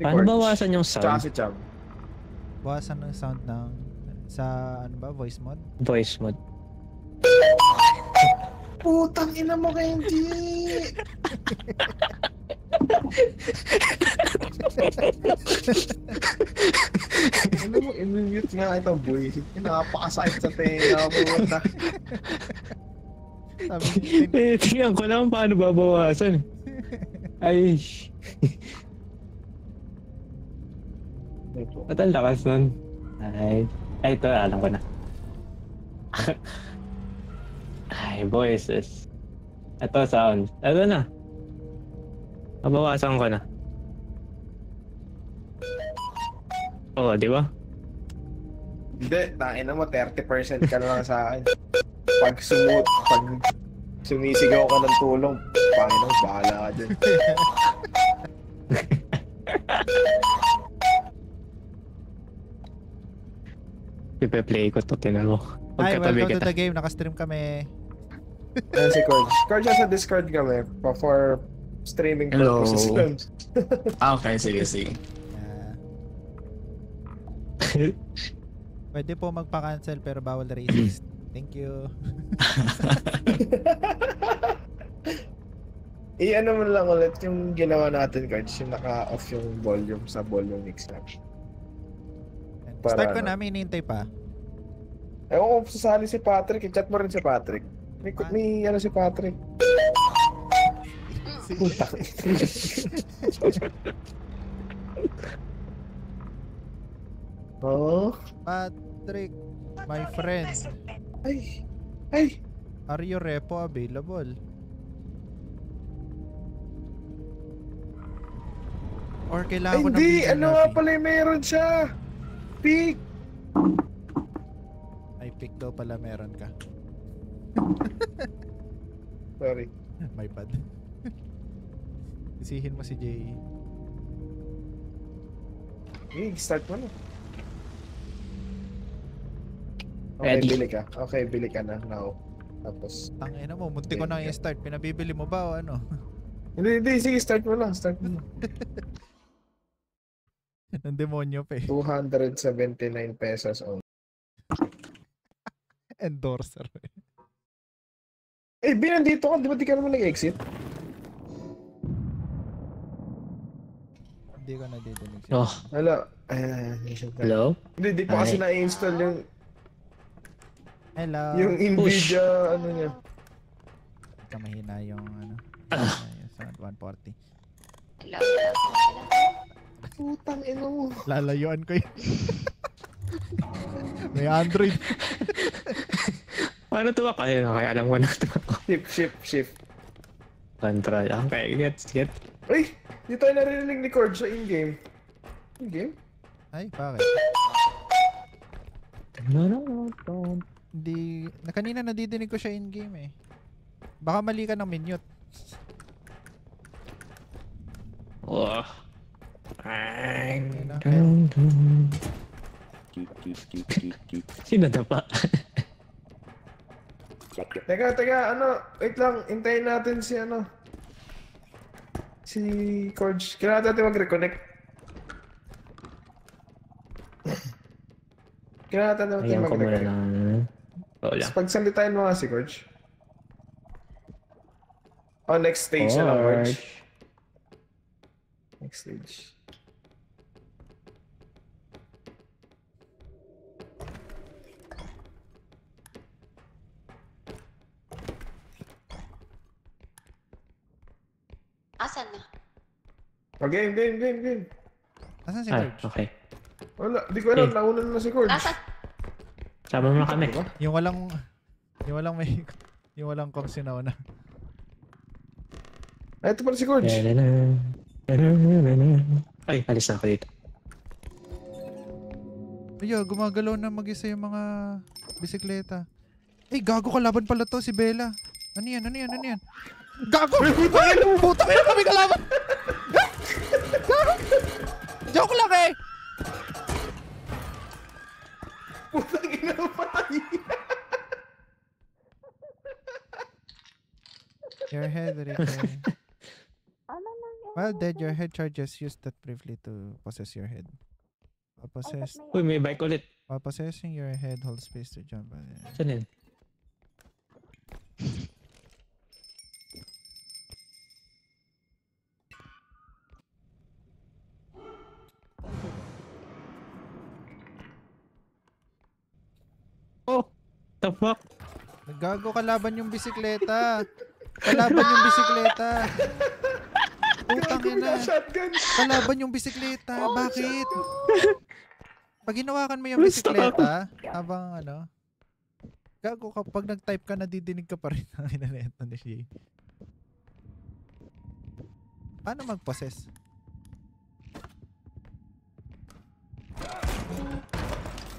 Paano bawasan yung sound? Tsaka si Cham. Bawasan ng sound ng sa ano ba, voice mode? Voice mode. Putang ina mo, Kenji! Ano mo, i-mute nga ito, boy. Napakasakit sa tenga mo. Tingnan ko lang paano babawasan. Ay. Ba't ang lakas nun? Ay, ito, alam ko na. Ay, voices. Ito, sound. Ito na. Mabawasan ko na. Oo, di ba? Hindi, tangina mo, 30% ka lang sa akin. Pag sumisigaw ka ng tulong, Panginoon, bahala ka dyan. Ipe-play ko to, tinan mo. Hi, welcome to the game. Nakastream kami. Ayan si Corge. Corge, sa Discord kami for streaming purposes. Okay, sige, sige. Pwede po magpa-cancel pero bawal racist. Thank you. I-ano mo lang ulit yung ginawa natin, Corge, yung naka-off yung volume sa volume mix lang. Start ko na, may hinihintay pa. Ewan ko, sasali si Patrick. I-chat mo rin si Patrick. May ano si Patrick. Putang. Oh? Patrick, my friend. Ay! Are your repo available? Or kailangan ko ng hindi! bigyan Ano nga pala yung meron siya? Pick! Ay, pick daw pala meron ka. Sorry. My bad. Isihin mo si Jay. Start mo na. Okay, Ready. bili ka. Okay, bili ka na now. Tapos... Tangina mo, munti ko na i-start. Pinabibili mo ba o ano? Hindi. Sige, start mo lang. Start mo. Ang demonyo pa eh. 279 pesos only. Endorser. Eh, binandito ka. Di ba di ka naman nag-exit? Hindi ko nadidinig siya. Oh, Hello? hello? Hindi, di pa kasi Ay. na-install yung... Hello. Yung Nvidia, ano niya. Kamahina yung ano. Yung sound 140. Hello. Putang ino mo. Lalayuan ko yun. May Android. Paano tuwa kayo? Okay, alam ko na tuwa. Shift. Control. Okay, get. Ay! Di tayo narinig ni Cord sa in-game. In-game? Ay, bakit? Hindi. Kanina nadidinig ko siya in-game eh. Baka mali ka ng minute. Oh. Sino na pa? Teka, ano? Wait lang, hintayin natin si ano. Si Corge. Kailangan natin mag-reconnect. Kailangan natin Ayan ko muna mag-reconnect. lang. Wala. Pagsalitain mo nga si Corge. Oh, next stage na lang, Corge. Next stage. Asan na? Oh, game. Asan si Ah, George? okay. Wala, di ko alam. Nauna na si Corge. Asan? Sama mo na kami. Yung walang may yung walang kong sinauna. Ay, ito pala si Corge. Ay, alis na ako dito. Ay, gumagalaw na mag-isa yung mga bisikleta. Eh, gago kalaban pala to si Bella. Ano yan? Gago! Puta ka na kami kalaban! Gago! Joke lang eh! Putang ina mo pa. Your head, Rico. While dead, your head charges. Use that briefly to possess your head. Uy, may bike ulit. While possessing your head, hold space to jump. Saan yun? Oh, the fuck? Gago, kalaban yung bisikleta. Kalaban yung bisikleta. Putang ina. Shotgun. Kalaban yung bisikleta. Bakit? Pag hinawakan mo yung bisikleta, habang ano, gago, kapag nag-type ka, nadidinig ka pa rin ang inaneto ni Shay. Paano mag-possess?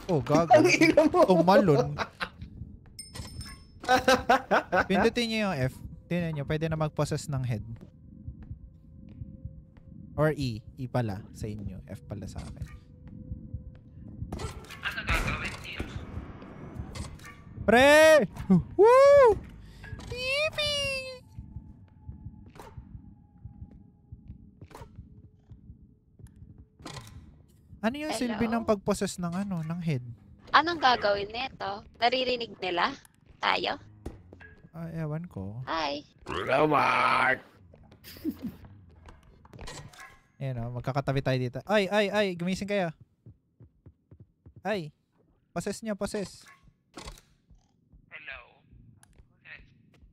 Oh, gago. Tumalon. Pindutin nyo yung F. Tingnan nyo, pwede na mag-possess ng head. Or E. E pala sa inyo. F pala sa akin. Ano gagawin niyo? Pre! Woo! Yippee! Ano yung Hello? silbi ng pag-possess ng ano, ng head? Anong gagawin nito? Naririnig nila? Tayo? Ewan ko. Hi. Hello, Mark. Ayan o, magkakatabi tayo dito. Ay, gumising kayo. Ay, possess nyo, possess. Hello.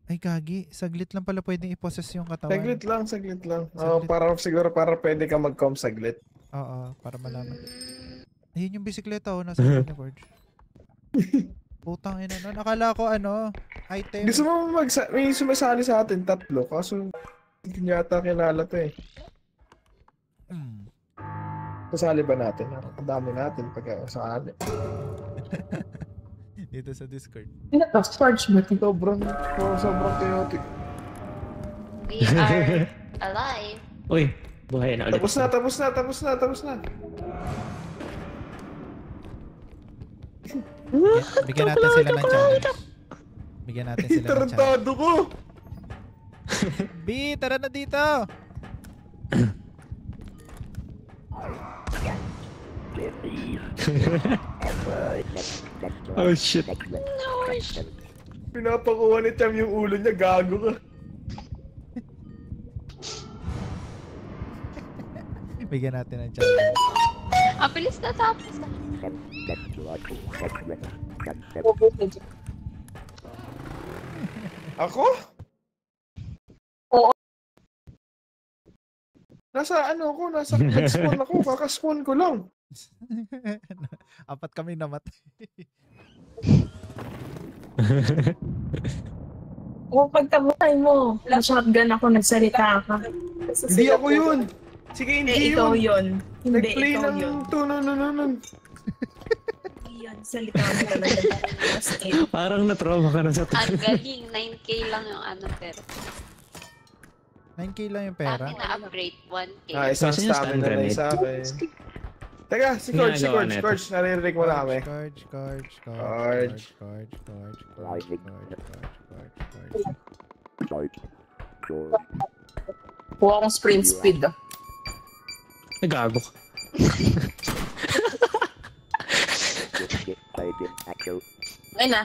Ay, gagi. Saglit lang pala pwedeng i-possess yung katawan. Saglit lang, saglit lang. Saglit. Siguro para pwede ka mag-com saglit. Oo, para malaman. Mm, Ayun yung bisikleta oh, nasa ni Forge. Putang ina nun. Akala ko ano, item. Gusto mo may sumasali sa atin, 3. Kaso hindi yata kilala to eh. Hmm. Sasali ba natin? Ang dami natin pag sasali. Dito sa Discord. Sobrang chaotic. we are alive. Uy, buhay na ulit. Tapos na. Bigyan natin sila ng challenge. Bigyan natin sila ng challenge. Tarantado ko! B, tara na dito! Oh shit. Pinapakuha ni Cham yung ulo niya, gago ka. Bigyan natin ng challenge. Ang bilis na tapos na. Ako? Oo. Nasa nag-spawn ako, kakaspawn ko lang. 4 kami namatay. O pagkamatay mo, shotgun ako, nagsalita ka. Hindi ako yun. Sige, hindi Ikaw yun. yun. Hindi, Nag-play ikaw ng yun. tunon. Hindi yun. Salita mo talaga. As in. Parang na-trauma ka na sa Ang galing. 9K lang yung ano pero. 9k lang yung pera. Kami na-upgrade 1K. Isang Kasi yung stamina stun na grenade. isa akin. Teka, si Corge, naririnig mo na kami. Carge. Kuha akong sprint speed. Nagago ka. Ay na.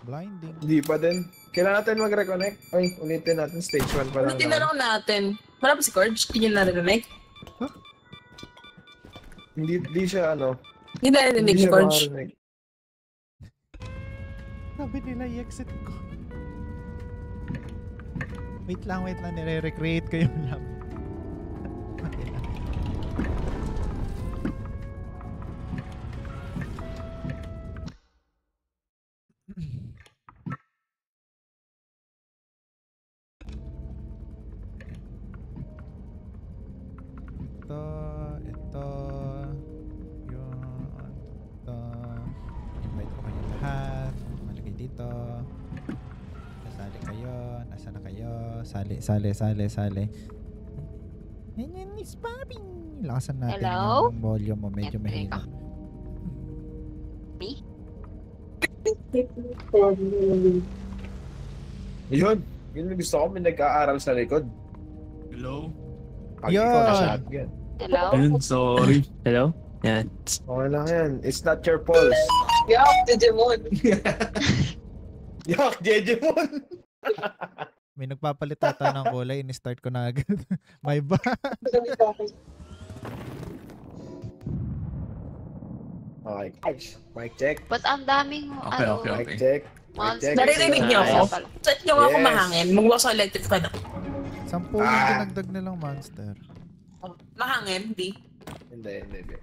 Blinding. Hindi pa din. Kailangan natin mag-reconnect. Ay, ulitin natin. Stage 1 pa lang. Ulitin na lang natin. Wala pa si Corge? Hindi niya narinig? Hindi siya Hindi narinig si Corge. makarinig. Sabi nila i-exit ko. Wait lang. Nire-recreate ko yung lab. Okay lang. Ito, invite ko kayo lahat, malagay dito, sasali kayo, nasa na kayo, sali, yan is popping, lakasan natin Hello? yung volume mo, medyo Siyempre mahina. Me? Yun yung gusto ko, may nag-aaral sa likod. Hello? Pag Yan. ikaw na shotgun. Hello? Ayun, sorry. Hello? Yan. Okay lang yan. It's not your pulse. Yuck, Digimon. Yak, Jejemon! May nagpapalit ata ng kulay, in-start ko na agad. My bad. Okay. Mic check. Ba't ang daming, Okay, ano, okay. Mic check. Mic monster? check. Naririnig niyo ako? Set niyo ako Yes. mahangin. Magbukas sa electric fan ako. 10 yung dinagdag nilang monster. Mahangin, di? Hindi. Hindi.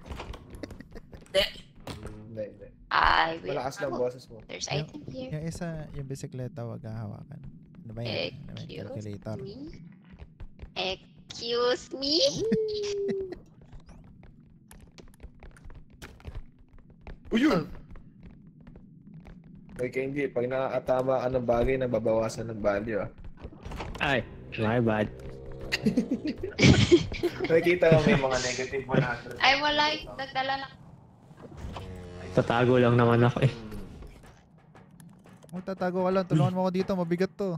I will. Malakas lang boses mo. There's item here. Yung isa, yung bisikleta, wag hahawakan. Ano ba yan? Ano ba yung calculator? Excuse me? Uyun! Okay, hindi. Pag nakakatama ka ng bagay, nababawasan ng value, ah. Ay, my bad. Nakikita mo may mga negative 100. Ay, wala. Nagdala lang. Tatago lang naman ako eh. Magtatago ka lang, tulungan mo ako dito, mabigat to.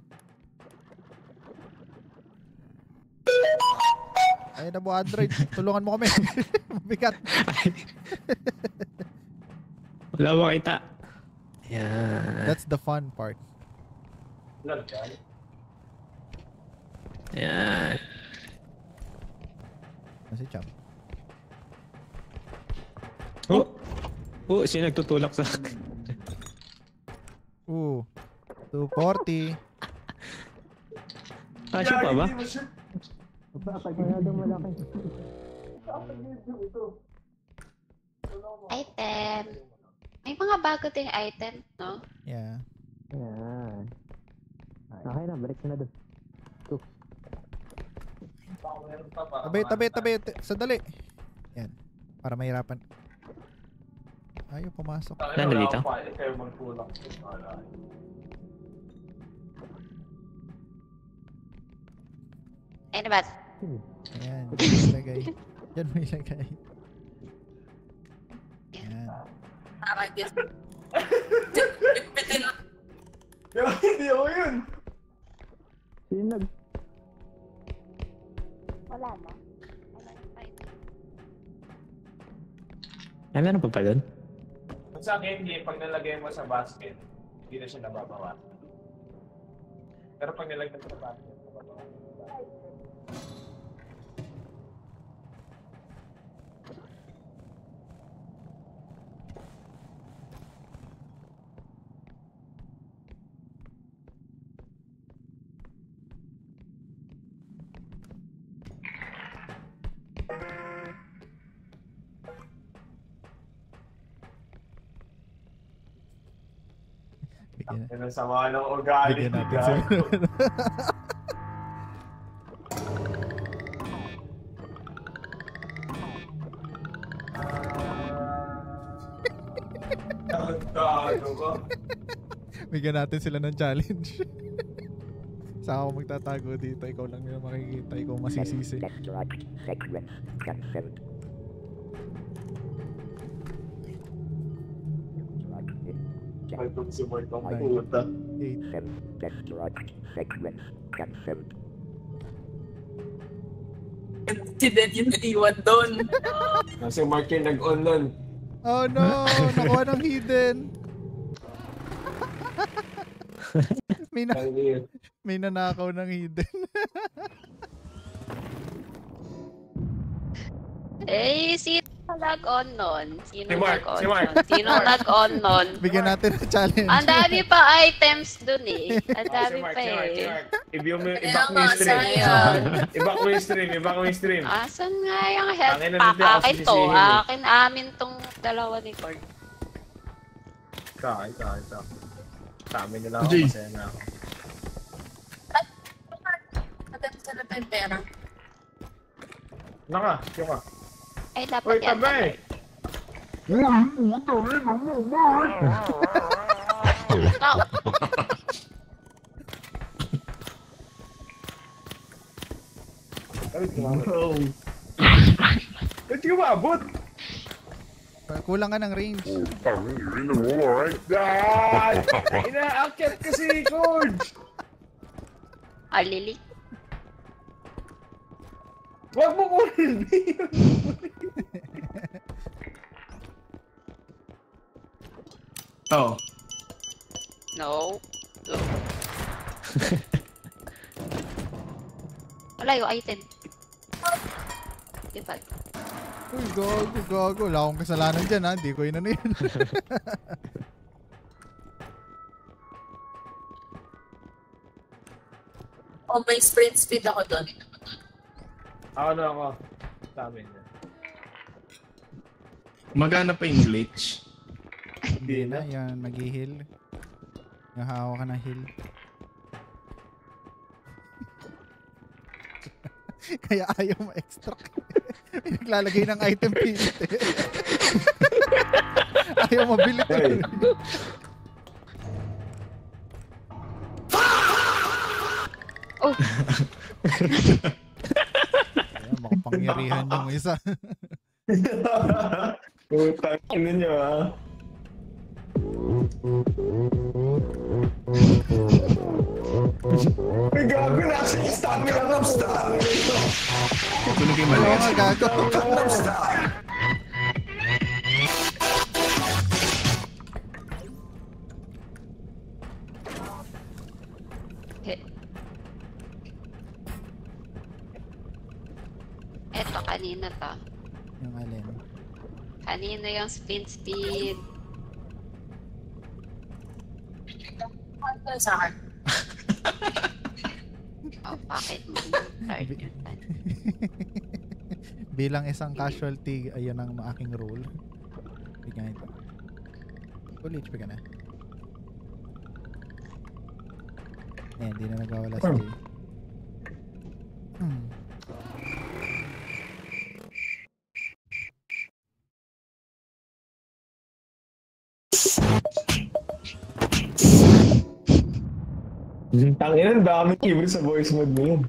Ayun na po Android, tulungan mo kami. Mabigat. Wala makita. Yan. That's the fun part. Yan. Kasi Cham. Oh! Oh, sino nagtutulak sa akin? Ooh. 240. Ah, siya pa ba? Item. May mga bago ding item, no? Yeah. Yan. Okay na, balik na doon. Tabi. Sandali. Yan. Para mahirapan. Ayaw pumasok. Nando dito? Ay, na ba? Ayan. Diyan mo ilagay. Diyan mo ilagay. Ayan. Nakakagis. Pitin. Hindi ako yun! Sino nag... Wala na. Wala yung item. Ay, meron pa pa doon? Sa akin, hindi. Pag nalagay mo sa basket, hindi na siya nababawa. Pero pag nilagay mo sa basket, nababawa. Bigyan, Yan ang sama ng ugali. bigyan natin sila. Ano ba? Bigyan natin sila ng challenge. Saan ako magtatago dito? Ikaw lang nila makikita. Ikaw masisisi. May consumer kang puta. 8. Si Dad yung naiwan doon. Kasi Mark yung nag-on nun. Oh no! Nakuha ng hidden! May nanakaw ng hidden. Eh, sino nag-on nun? Sino Si Mark, nag-on si Mark. nun? Sino nag-on nun? Bigyan natin ng challenge. Ang dami pa items dun eh. Ang dami pa eh. I-back mo yung stream. Ayun. I-back mo yung stream. I-back mo yung stream. Asan nga yung health Tangina, pack? hindi ako Akin to. sisisihin eh. Akin amin tong dalawa ni Cord. Kaya. Sa amin nila ako. Jay. Masaya na ako. Natin sa natin pera. Naka, yung ka. Ay, dapat Uy, yan. tabay! Ikaw. Oh. Ba't di ka maabot? Kulang ka ng range. Ah! Inaakyat kasi, George! Alili. Wag mo kunin. Oh. No. No. Wala yung item. Diba? Uy, gago. Wala akong kasalanan dyan ha. Hindi ko yun ano yun. Oh, may sprint speed ako doon. Ako na ako. Sa amin. Magana pa yung glitch. Hindi na. Yan, mag-heal. Yung hawa ka ng heal. Kaya ayaw ma-extract. Naglalagay ng item pilit eh. Ayaw mabilit eh. Oh! Kaya makapangyarihan yung isa. Putang ina nyo ah. Ay, gago na sa stamina ka po. Ito na kayo Oo mali. nga, gago. Eto, kanina to. Yung alin. Kanina yung spin speed. Ano sa akin? Oh, bakit mo? Start yun. Bilang isang casualty, ayun ang aking role. Bigyan ito. Full HP ka na. Ayan, hindi na nagwawala si Jay. Tangina, ang dami keyboard sa voice mode mo yun.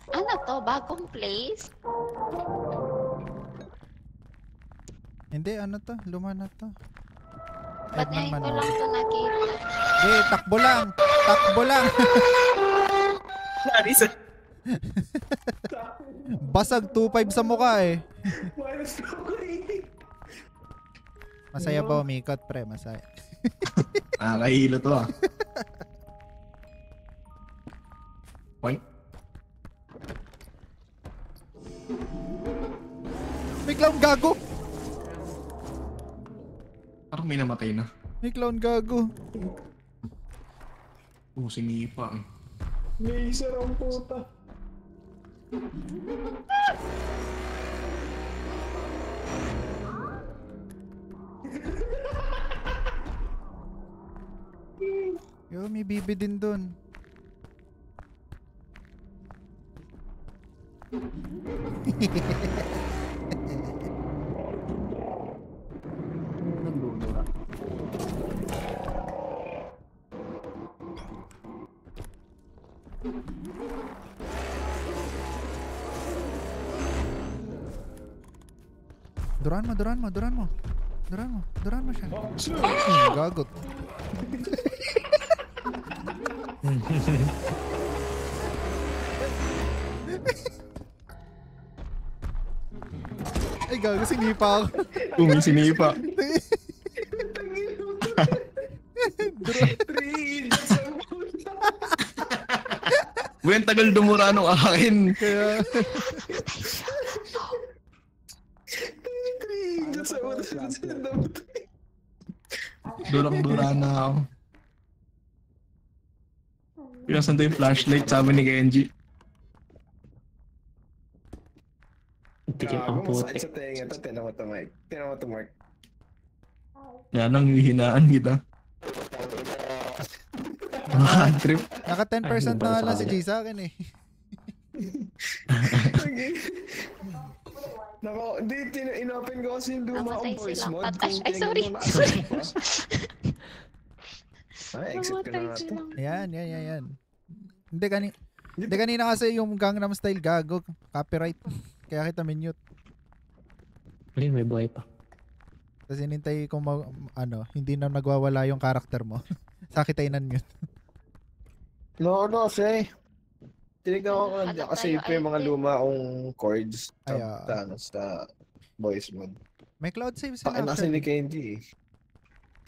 Ano to? Bagong place? Hindi, ano to? Luma na to. Ba't ngayon ko lang to nakita? Hindi, takbo lang! Takbo lang! Basag 2.5 sa mukha eh. Minus 2 Masaya ba umikot, pre? Masaya. Nakakahilo to ah. Point. May clown gago! Parang may namatay na. May clown gago. Sinipa eh. Laser ang puta. Yo, may bibi din dun. Naglulura. Duran mo siya. Gagot. Ay, gago, sinipa ako. May sinipa. Buwan tagal dumura nung akin. Kaya, Durang-dura na ako. Pinasan to yung flashlight, sabi ni Kenji. Tikip ang putik. Sa tenga to, tinan mo to, Mike. Tinan mo to, Mark. Yan ang hihinaan kita. Mga trip. naka 10% na nga lang si Jay sa akin eh. Nako, hindi, inopen ko kasi yung luma Namatay kong voice silang mode. patay. Kung Ay, sorry. tingnan mo na- Ay, exit ka na nga to. Yan. Hindi kanina kasi yung Gangnam Style gago. Copyright. Kaya kita minute. Ayun, may buhay pa. Tapos inintay kung hindi na nagwawala yung karakter mo. Sakit ay nan-mute. No, kasi tinignan ko Ano kasi tayo, pa yung mga item? luma kong chords Ay, sa voice mode. May cloud save sila. Pakin kasi ni actually. Kenji eh.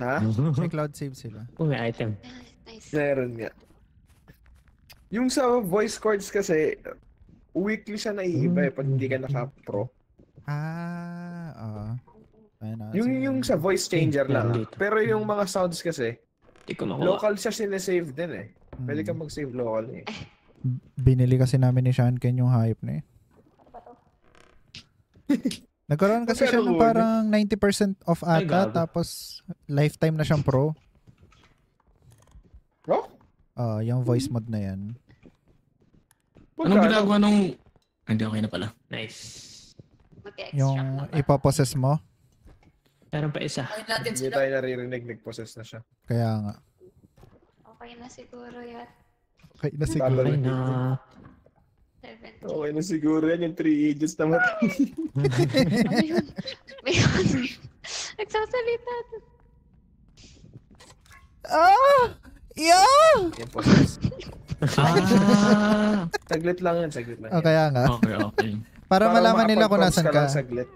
Ha? May cloud save sila. May item. Nice. Meron nga. Yung sa voice chords kasi, weekly siya naiiba pag hindi ka naka-pro. Yung sa voice changer lang. Meron dito. Pero yung mga sounds kasi, Hindi ko makuha. local siya sinesave din eh. Pwede ka mag-save local eh. Binili kasi namin ni Sean Ken yung hype na eh. Nagkaroon kasi siya ng parang 90% off Ay, ata, gago. tapos lifetime na siyang pro. Bro? Yung voice mod na yan. Anong ginagawa nung... Hindi, okay na pala. Nice. Mag-extract Yung na ba? ipopossess mo. Meron pa isa. Hindi tayo naririnig, nag-possess na siya. Kaya nga. Okay na siguro yan. Okay na siguro. Okay na. 70. Okay na siguro yan, yung 3 ages na matay. Ano yun? May yun. Nagsasalita. Yeah! Yung possess. Ah! Saglit lang yan, saglit lang. Kaya nga. Okay, okay. Para malaman nila kung nasan makapag-prompts ka. lang saglit.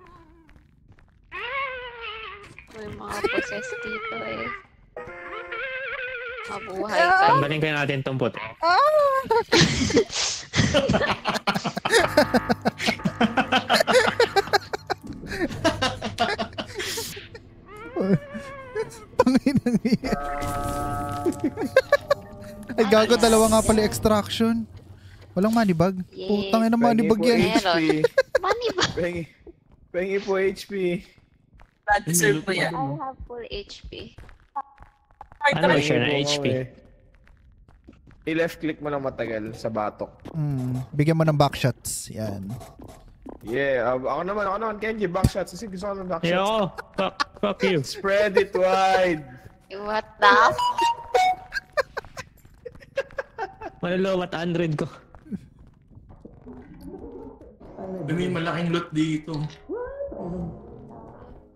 May mga possess dito eh. Mabuhay ka. Tambalin kayo natin itong puti. Tanginang iya. Ay, gago, dalawa nga pala extraction. Walang money bag. Yay. Putang ina, money bag yan. Meron. Money ba? Pengi po HP. Deserve mo yan. I have full HP. Ano ba siya na HP? I-left click mo lang matagal sa batok. Bigyan mo ng backshots. Yan. Yeah, ako naman, Kenji, backshots. Kasi gusto ko ng backshots. Yo, fuck you. Spread it wide. What the? Malulowat 100 ko. May malaking loot dito.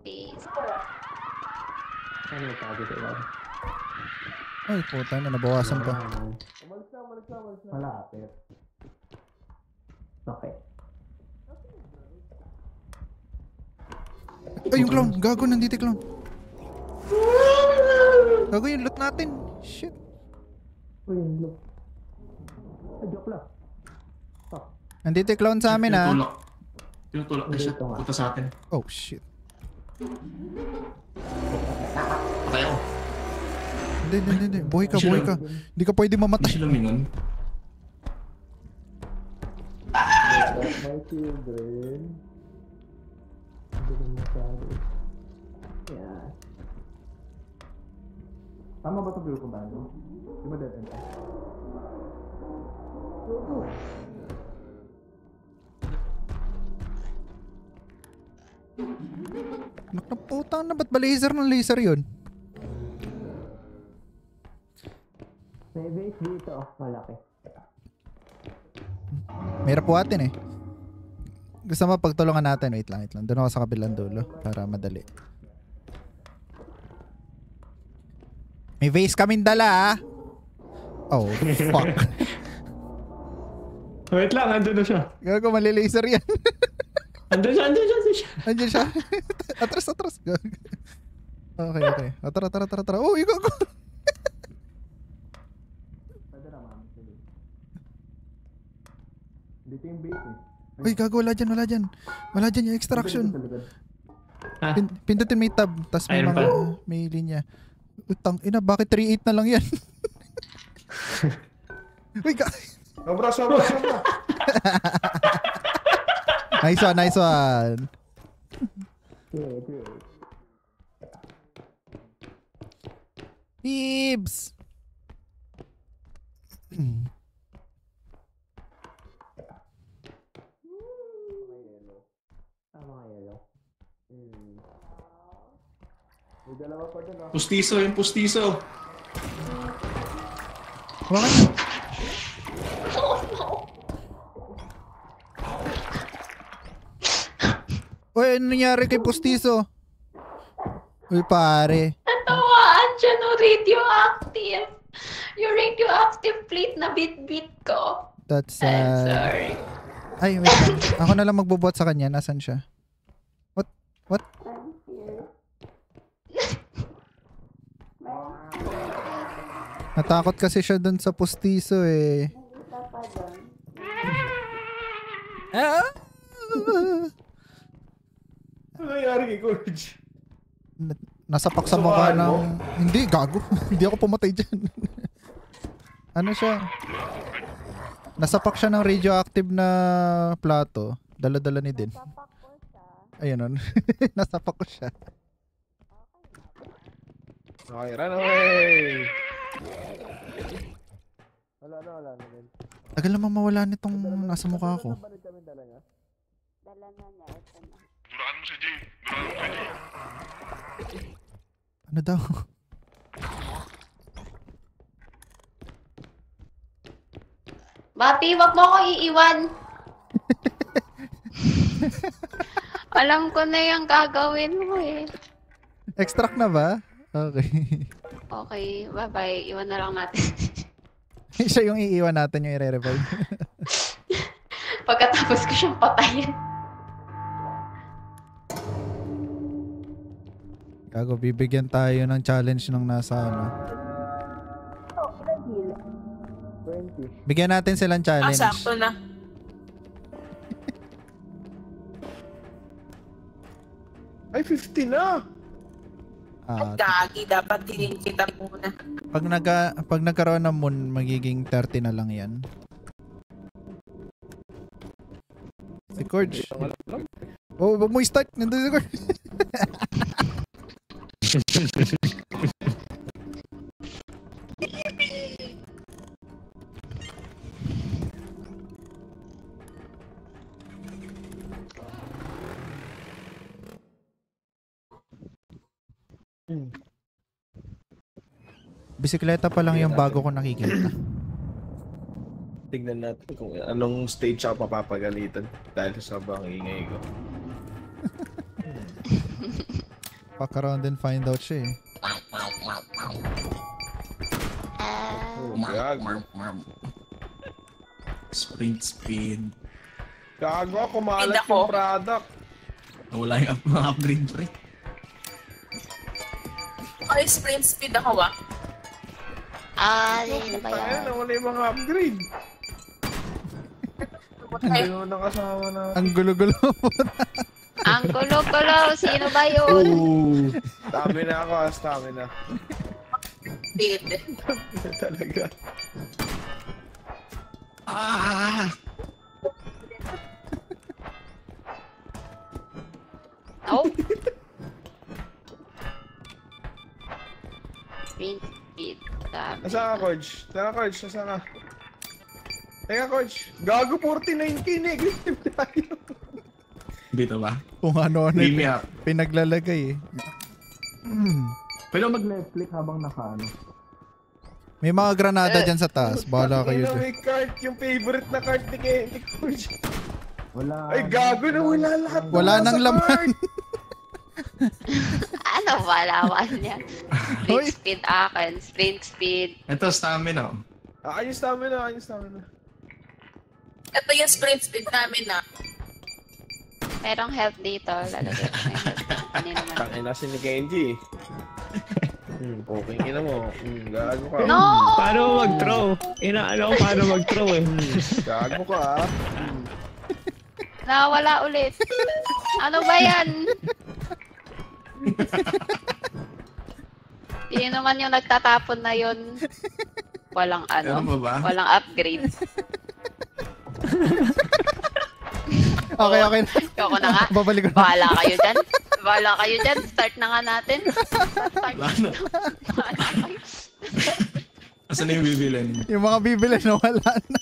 Please. Ano tago dito? Ay, puta na, nabawasan pa. Malapit. Okay. Ay, yung clown. Gago, nandito yung clown. Gago yung loot natin. Shit. Joke lang. Nandito yung clown sa amin, ha. Tinutulak na siya. Punta sa atin. Oh, shit. Patay ako. Hindi. Buhay ka. Hindi ka pwede Hindi mamatay. siya lumingon. My children. Hindi ko masabi. Yeah. Tama ba ito ko ba? Di ba dead end? Nakaputang na, ba't ba laser ng laser yun? May base dito, malaki. Mayroon po atin eh. Gusto mo pagtulungan natin? Wait lang. Doon ako sa kabilang dulo para madali. May vase kaming dala, ah. Oh, fuck. Wait lang, andun na siya. Gago, mali-laser yan. Andun siya. Andiyan siya. Atras. Okay. Tara. Oh, gago. Dito yung base eh. Uy, gago, wala dyan. Wala dyan yung extraction. Ah, Pindutin may tab, tas may Ayun mga, may linya. Utang ina, bakit 3.8 na lang yan? Uy, Sobra. Nice one. Bibs! Pustiso, yung pustiso. Bakit? Uy, ano nangyari kay Pustiso? Uy, pare. Natawaan siya no radioactive. Yung radioactive plate na bit-bit ko. That's I'm sorry. Ay, wait lang. Ako na lang magbubuhat sa kanya. Nasaan siya? What? Natakot kasi siya dun sa pustiso eh. Ah! Ano nangyari kay Coach? Nasapak sa mukha ng... Hindi, gago. Hindi ako pumatay dyan. Ano siya? Nasapak siya ng radioactive na plato. Dala-dala ni Din. Ayun nun. Nasapak ko siya. Okay, run away! Wala na din. Tagal naman mawala nitong nasa mukha ko. Dala na niya. Ito na. Ano daw? Bati, wag mo ako iiwan. Alam ko na yung gagawin mo eh. Extract na ba? Okay. Okay, bye-bye. Iwan na lang natin. Siya yung iiwan natin yung i-revive. Pagkatapos ko siyang patayin. Gago, bibigyan tayo ng challenge ng nasa ano. 20. Bigyan natin silang challenge. Sakto na. Ay, 50 na! Ah, Gagi, dapat din kita muna. pag nagkaroon ng moon, magiging 30 na lang yan. Si Corge. Oh, wag mo i-start. Nandun si Corge. Bisikleta pa lang yung bago ko nakikita. Tignan natin kung anong stage ako mapapagalitan dahil sa sobrang ingay ko. Fuck around and find out siya eh. Oh, gag. Sprint speed. Gago, kumalat Hindi ako. yung product. Wala yung mga upgrade pre. Ay, sprint speed ako ah. Ano ba yan? Ayun, wala yung mga upgrade. Ay, Ayun ang kasama na. Ang gulo-gulo mo. Ang gulo-gulo. Sino ba yun? Stamina ako, stamina. speed. Talaga. Ah! Oh. Sprint speed. Nasaan ka, Coach? Tara, Coach. Nasaan ka? Teka, Coach. Gago 49k negative tayo. Dito ba? Kung ano-ano Leave me yung up. pinaglalagay eh. Pwede mag-left click habang naka ano. May mga granada dyan sa taas. Bahala kayo dyan. May card, yung favorite na card ni Coach. Wala. Ay, gago na wala lahat. ng Wala nasa nang laman. card. Ano ba lawan niya? Hoy. Sprint speed akin. Sprint speed. Ito, stamina. Ayos stamina, ayos stamina. Ito yung sprint speed namin na. Merong health dito. Lalagay ko na yung health. Kanina naman. Tangin na si ni Kenji. Okay, ina mo. Gago ka. No! Paano mag-throw? Inaano ko paano mag-throw eh. Gago ka ah. Nawala ulit. Ano ba yan? Yun naman yung nagtatapon na yun. Walang ano. Ano ba? Walang upgrade. Okay, okay. Ako na nga. Babalik ko na. Bahala kayo dyan. Bahala kayo dyan. Start na nga natin. Start Wala na. Bahala kayo. Asan na yung bibilin? Yung mga bibili na wala na.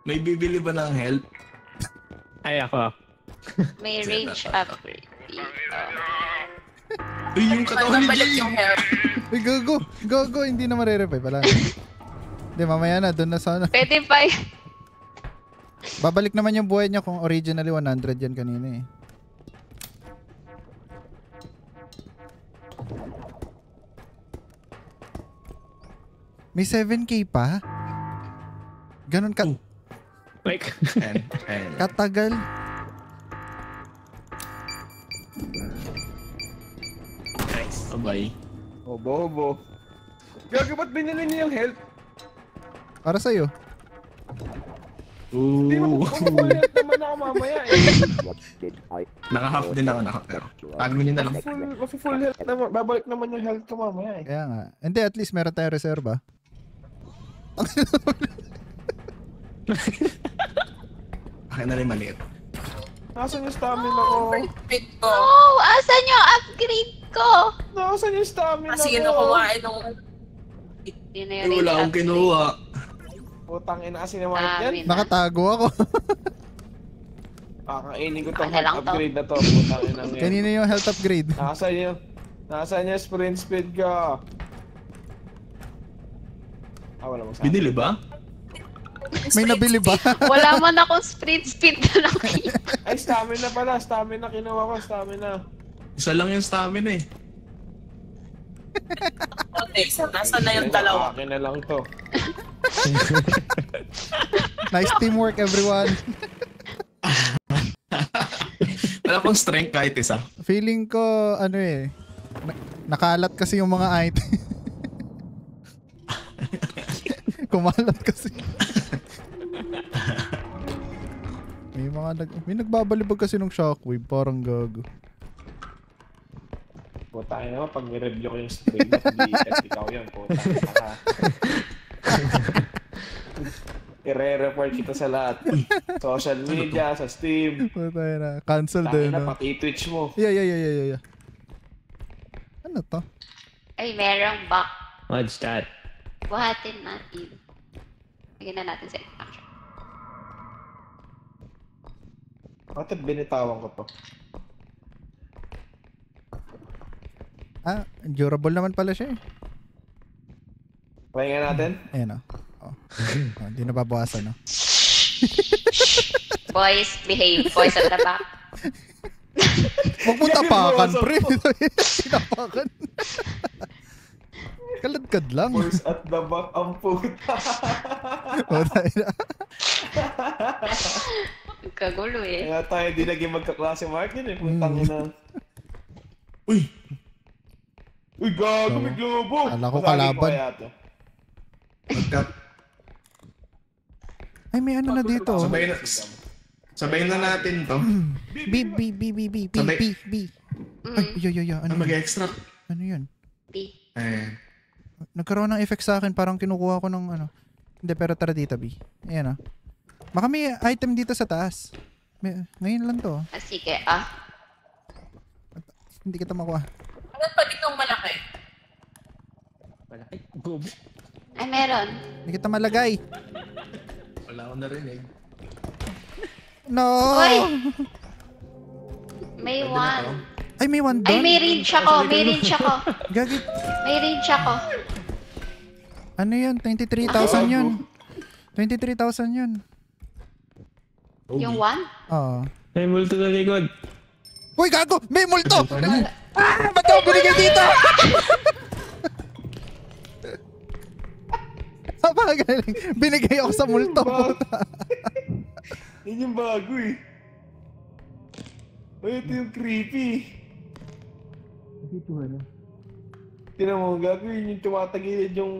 May bibili ba ng help? Ay ako. May range upgrade dito. Uy, yung katawan ni Magbalik Jay! yung hair. Uy, go. Hindi na marerevive. Wala na. Hindi, mamaya na. Doon na sana. Pwede pa yun. Babalik naman yung buhay niya kung originally 100 yan kanina eh. May 7K pa? Ganon ka Like, Ayan. katagal. nice. Abay. Bobo. Gago, ba't binili niya yung health? Para sa'yo. Hindi Ooh. full health naman ako mamaya eh. Naka-half din ako pero. Tago nyo na lang. Full health naman. Babalik naman yung health ko mamaya eh. Kaya nga. Hindi, at least meron tayong reserva. Akin na rin maliit. Nasaan yung stamina ko? Pit ko. Oh, asan yung upgrade ko? Nasaan yung stamina Kasi ko? kinukuhain ng... Hindi na Ay, yung wala akong kinuha. Putang ina kasi naman yan. Nakatago ako. Kakainin ko tong Ano lang health to? upgrade na to. Putang ina yan. Kanina yung health upgrade. Nasaan yung sprint speed ka? Wala mo sa Binili ba? May nabili ba? Wala man akong sprint speed na nakita. Ay, stamina pala. Stamina kinuha ko. Stamina. Isa lang yung stamina eh. Nasaan na yung dalawa? Akin na lang to. Nice teamwork, everyone. Wala pang strength kahit isa. Feeling ko, ano eh, nakalat kasi yung mga item. Kumalat kasi. May nagbabalibag kasi ng shockwave, parang gago. Putang ina naman, pag nireview ko yung stream at ikaw yan. Putang ina ka. I-re-report kita sa lahat. Social media, sa Steam. Patay na. Cancel Tangin din. na, No? pati Twitch mo. Yeah. Ano to? Ay, merong back. What's that? Buhatin natin. Lagyan na natin sa action. Bakit binitawan ko to? Ah, durable naman pala siya eh. Pahinga natin? Ayan o. Oh. Hindi na babawasan, no? Boys, behave. Boys at the back. Huwag mo tapakan, pre. Tinapakan. Kaladkad lang. Force at the back ang puta. Patay na. Kagulo eh. Kaya tayo di naging magkaklase Mark yun eh. Putang ina. Uy! Uy, gago, may globo! Kala ko Masagin kalaban. kaya to. Pagka Ay, may ano na dito. Oh. sabay na natin to. B. Sabay. Ay, yo. Ano Ano yun? mag-extract? Ano yun? B. Eh. Nagkaroon ng effect sa akin. Parang kinukuha ko ng ano. Hindi, pero tara dito, B. Ayan ah. Baka may item dito sa taas. Ngayon lang to. Ah, sige, Hindi kita makuha. Ano pa ditong malaki? Malaki. Bobo. Ay, meron. Hindi kita malagay. Wala akong narinig. No! Uy! May one. Ay, may one Ay, doon. may range ako. May range ako. Gagi. May range ako. Ano yun? 23,000 yun. 23,000 yun. Yung one? Oo. May multo sa likod. Uy, gago! May multo! Ba't ako binigay dito? Napakagaling. Binigay ako sa multo. Puta. Yun yung bago eh. Uy, ito yung creepy. Tinan mo, gagawin yung tumatagilid yung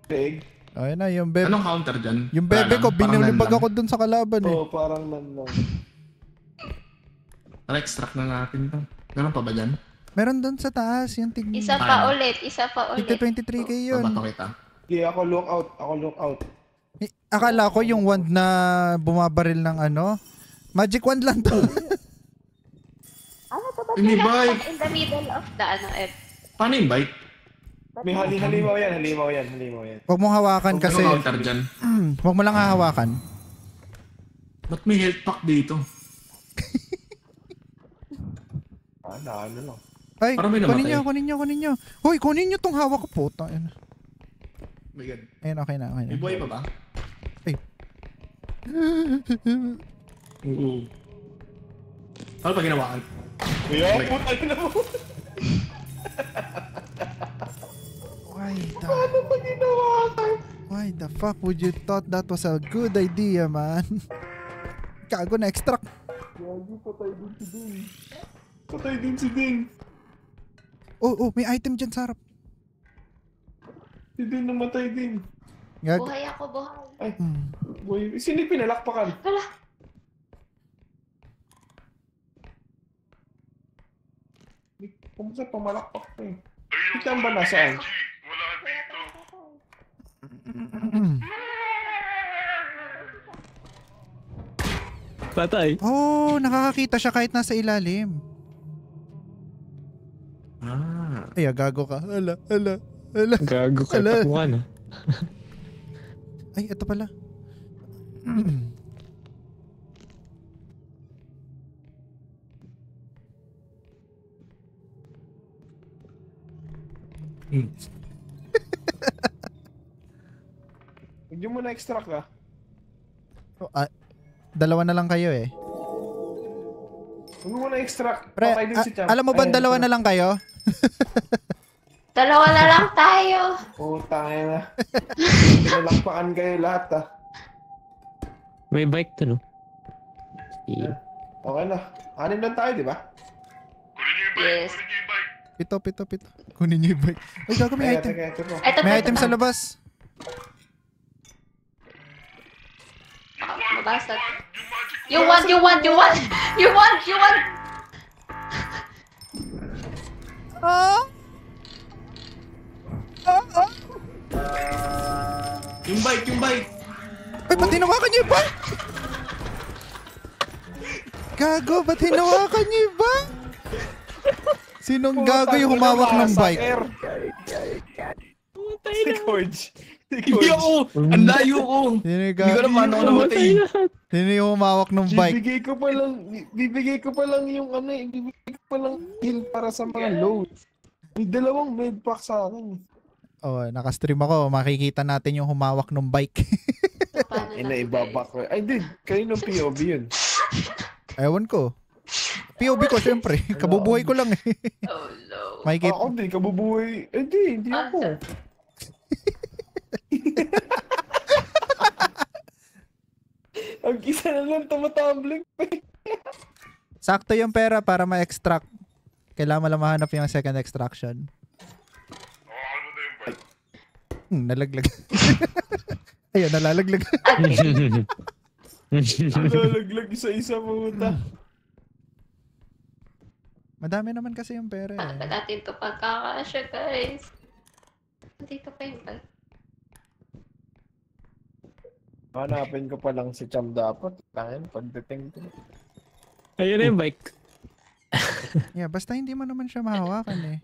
leg. Ayun na, yung bebe. Anong counter dyan? Yung bebe Wala ko, lang, parang binulibag nan ako dun sa kalaban eh. Oo, parang nan lang. Extract na natin to. Meron pa ba dyan? Meron dun sa taas, yung tig... Isa pa ulit. Isa pa Tigta ulit. 23k yun. Babato kita. Okay, ako look out. Ako look out. Akala ko yung wand na bumabaril ng ano. Magic wand lang to. Ano to ba May sila? bike. In the middle of the Paano yung bike? May halimaw yan. Huwag mong hawakan kasi... Anong counter dyan? Huwag mo lang hahawakan. Ba't may health pack dito? Ano lang. Ay, Parang may kunin namatay. nyo. Hoy, kunin nyo tong hawak ko po. Ayun, Oh my god. okay na. May buhay pa ba? Ay. Oo. Ano pa ginawa? Kuya, puta na mo. Ay, Ano pa ginawa tayo? The fuck would you thought that was a good idea, man? Gago na extract. Gagi, patay din si Ding. Patay din si Ding. Oh, may item dyan sa harap. Si Ding namatay din. Gago. Buhay ako, buhay. Ay, boy. Sino yung pinalakpakan? Wala. Kumusta pamalakpak ko eh? Kita ba nasaan? Patay. Oh, nakakakita siya kahit nasa ilalim. Ay, gago ka. Ala. Gago ka. Ala. Takbuhan, ah. Ay, ito pala. Hindi mo na-extract ah. Oh, dalawa na lang kayo eh. Huwag mo na-extract. Pre, Patay din si Champ. alam mo ba Ayan, dalawa ito na lang kayo? Dalawa na lang tayo. Putang na. Pinalakpakan kayo lahat ah. May bike to, no? Yeah. Okay na. Anin lang tayo, di ba? Yes. Pito. Kunin niyo yung bike. Ay, gago, may item. Teka, ito po. Ito, May item sa labas. Mabasag. You want. Ah! Yung bike! Ay, ba't hinawakan niyo yung bike? Gago, ba't hinawakan niyo yung bike? Sinong gago yung humawak ng bike? Si Corge. Hindi ako! Ang layo ko! Sino yung Hindi ko gago? alam paano ako namatay. Sino yung humawak ng bike? Bibigay ko pa lang yung ano eh. Bibigay ko pa lang heal para sa mga load. May dalawang medpack sa akin. Oh, nakastream ako. Makikita natin yung humawak ng bike. Paano Ay, na naibabak ko. Ay, din. Kayo ng POV yun. Ewan ko. POV ko, syempre. Kabubuhay ko lang eh. Oh no. Makikita. Ako din, kabubuhay. Eh, hindi ako. Ang isa na lang tumatumbling. Sakto yung pera para ma-extract. Kailangan mo lang mahanap yung second extraction. Nalaglag. Ayun, nalalaglag. Lalaglag isa-isa puta. Madami naman kasi yung pera Paano ba eh. natin ito pagkakasya, guys? Dito pa yung bike. Hanapin ko pa lang si Cham dapat. Tangin, pagdating ko. Ayun na yung bike. Yeah, basta hindi mo naman siya mahawakan eh.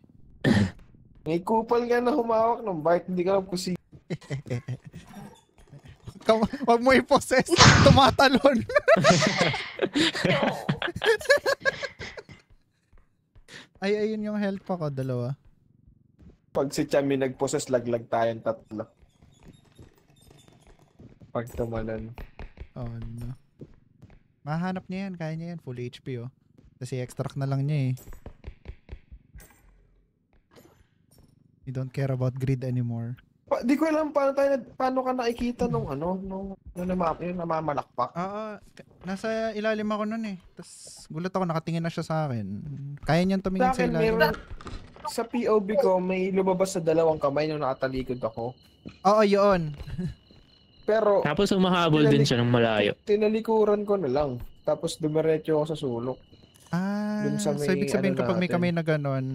May kupal nga na humawak ng bike. Hindi ka alam kung si... Wag mo i-possess. Tumatalon. Ay, ayun yung health pa ko, dalawa. Pag si Cham yung nag-possess, laglag tayong tatlo. Pag tumalon. Oh no. Mahanap niya yan, kaya niya yan. Full HP oh. Kasi extract na lang niya eh. You don't care about greed anymore. Di ko alam paano ka nakikita nung namamalakpak. Nasa ilalim ako nun eh. Tapos gulat ako, nakatingin na siya sa akin. Kaya niyan tumingin Sa sa akin, ilalim. meron, sa POV ko, may lumabas sa dalawang kamay nung nakatalikod ako. Oo, yun. Pero, Tapos umahabol din siya ng malayo. tinalikuran ko na lang. Tapos dumiretso ako sa sulok. So Dun sa may ibig sabihin ano kapag may natin. kamay na ganon,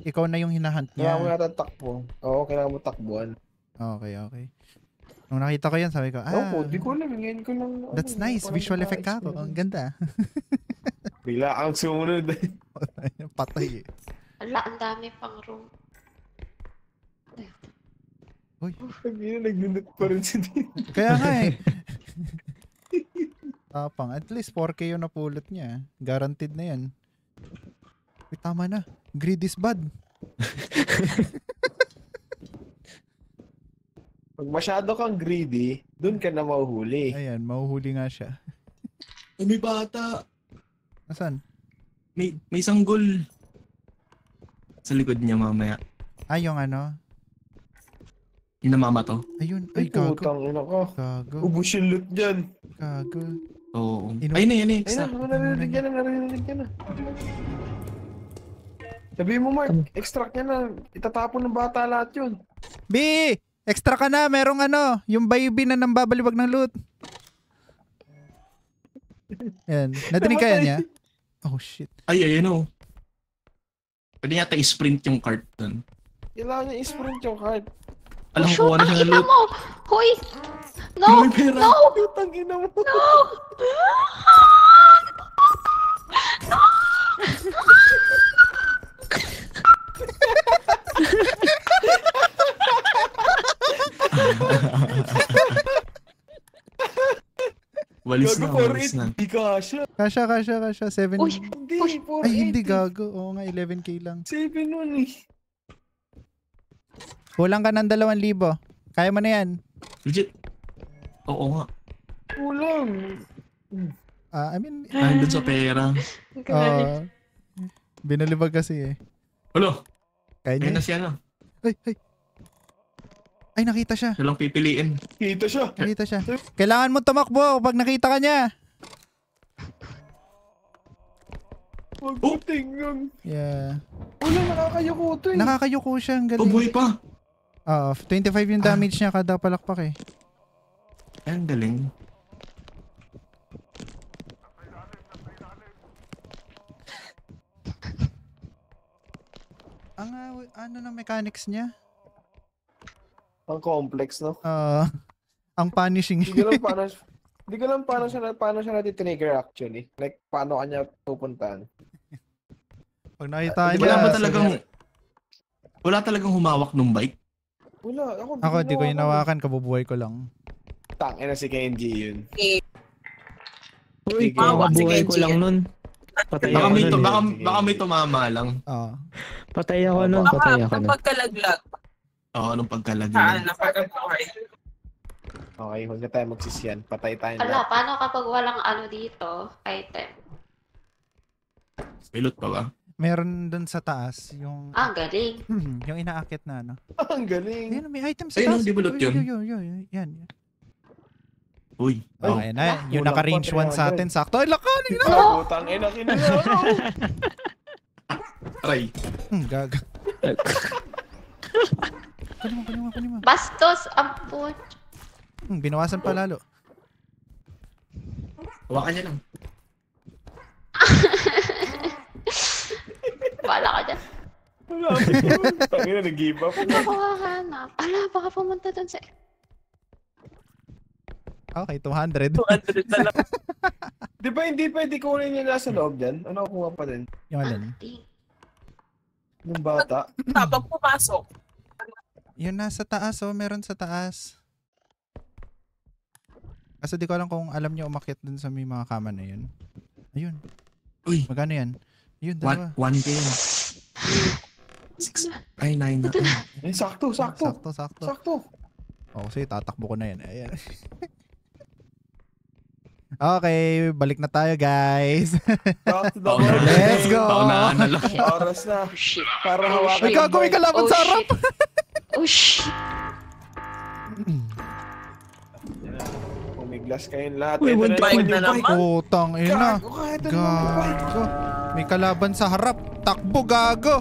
ikaw na yung hinahunt Kailangan mo niya. yata takbo. Oo, kailangan mo takbuhan. Okay. Nung nakita ko yan, sabi ko, Oo, di ko alam. Ngayon ko lang. that's nice. parang Visual effect ka ako. Ang ganda. Bigla kang sumunod. Patay eh. Wala, ang dami pang room. Nagnunod pa rin si Dean. Kaya nga eh. Tapang. At least 4K yung napulot niya. Guaranteed na yan. Uy, tama na. Greed is bad. Pag masyado kang greedy, dun ka na mahuhuli. Ayan, mahuhuli nga siya. Ay, may bata. Nasaan? May sanggol. Sa likod niya mamaya. Yung ano? Yung namama to. Ayun. Ay, Ay, gago. putang ina ko. Gago. Ubus yung loot dyan. Gago. Oo. Ino- Ayun na, yun na. Ay na, narinig ka na, narinig ka na. Sabihin mo, Mark, extract niya na. Itatapon ng bata lahat yun. B! Extra ka na. Merong ano, yung baby na nambabaliwag ng loot. Yan. Nadinig kaya niya? Oh, shit. Ay, ayun o. Pwede yata i-sprint yung cart dun. Kailangan niya i-sprint yung card. Alam ko Shoot, kung ano ang siya na ina loot. mo! Hoy! No! May pera. No! Putang ina mo. No! Walis na, Gago, walis 4-8. na. Di kasha. Kasha. 7. Uy! Hindi, Uy. 4-8. Ay, hindi gago. Oo nga, 11k lang. 7 nun eh. Kulang ka ng 2,000. Kaya mo na yan. Legit. Oo nga. Kulang. I mean, Dahil dun sa pera. binalibag kasi eh. Ulo, Kaya ayun niya. na siya na. Ay, nakita siya. Siya lang pipiliin. Kita siya. Nakita siya. Kailangan mo tumakbo pag nakita ka niya. Huwag mo tingnan. Yeah. Wala, nakakayuko to eh. Nakakayuko siya. Ang Oh, galing. buhay pa. 25 yung damage niya kada palakpak eh. Ay, ang galing. Ang ano ng mechanics niya? Ang complex, no? Ang punishing. Hindi ko lang paano, hindi ko lang paano siya natitrigger actually. Like, paano kanya pupuntahan. Pag nakita niya. Wala ba talagang... Wala talagang humawak nung bike? Wala, Ako, di ko hinawakan. Kabubuhay ko lang. Tangin na si Kenji yun. Uy, Sige. kakabuhay ko lang nun. Patay Baka ako may, nun. eh. baka may tumama lang. Patay ako nun, patay ako nun. Pagkalaglag. Oo, nung pagkalagyan. Saan nakakabuhay? Okay, huwag na tayo magsisyan. Patay tayo Ala, lahat. paano kapag walang ano dito? Item. Pilot pa ba? Meron dun sa taas yung Ah, galing. yung inaakit na ano. Ang galing. Ayun, may item sa Ayun, taas. di ba loot yun? Yan. Uy. Okay na. Yung kulang naka-range pa, 1 sa 300. atin. Sakto. Ay, lakanin na. Ay, putang ina, kinala. Aray. Gaga. Kunin mo. Bastos, ampun. Binawasan pa lalo. Hawakan niya lang. Bala ka dyan. Wala. Tangin na, nag-give up. Ano ko hahanap? Ala, baka pumunta dun sa... Okay, 200. 200 na lang. Di ba hindi pwede kunin niya nasa loob dyan? Ano kuha pa din? Yung alin? Yung bata. Tapos pumasok. Yun nasa taas oh. Meron sa taas. Kasi di ko alam kung alam niyo umakyat dun sa may mga kama na yun. Ayun. Uy. Magkano yan? Yun, dalawa. 1K yan. 6. Ay, 9 na. Eh, sakto. Sakto. Oh, sige, tatakbo ko na yan. Ayan. Okay, balik na tayo guys. Back to the Oo na. world. Let's go. Paunahan na lang. Oras na. Oh, shit. Para Oh, hawakan Ay, shit. gago, may kalaban Oh, sa harap. shit. Oh, shit. Pumiglas kayong lahat. Uy, Ito one na bike naman na yung naman. Putang ina. Gago ka, ito na naman yung bike. Gago. May kalaban sa harap. Takbo, gago.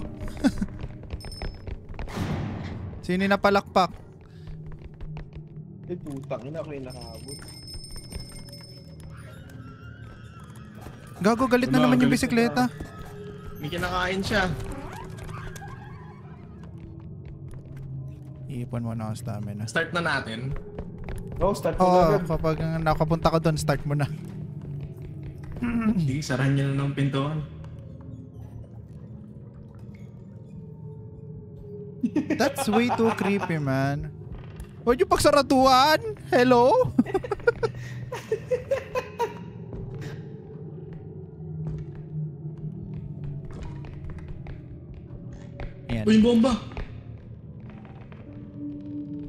Sino na palakpak? Eh, putang ina, ako yung nakaabot. Gago, galit na Wala, naman yung galit na bisikleta. May kinakain siya. Iipon mo na ang stamina. Start na natin. No, start mo na Oo, agad. kapag nakapunta ka doon, start mo na. Sige, sarahan niya na ng pintuan. That's way too creepy, man. Huwag yung pagsaratuan! Hello? Ayan. Uy, bomba!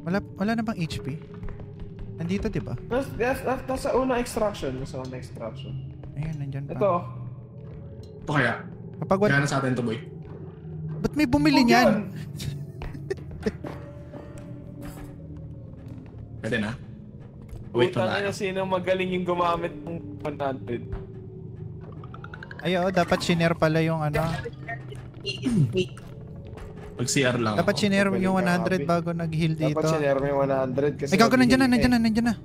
Wala na bang HP? Nandito, di ba? Nasa unang extraction. Ayun, nandyan pa. Ito. Ito kaya. Kapag Kaya na sa atin to, boy. ba't may bumili Huwag niyan? yan. Pwede na. Wait Putang na. ina, sino magaling yung gumamit ng 100? Ay, oo, dapat shinare pala yung ano. Pag CR lang. Dapat shinare yung Galing 100 ka, bago nag-heal dito. Dapat sinare mo yung 100 kasi... Ay, gago, nandiyan na, mag-heal nandiyan na.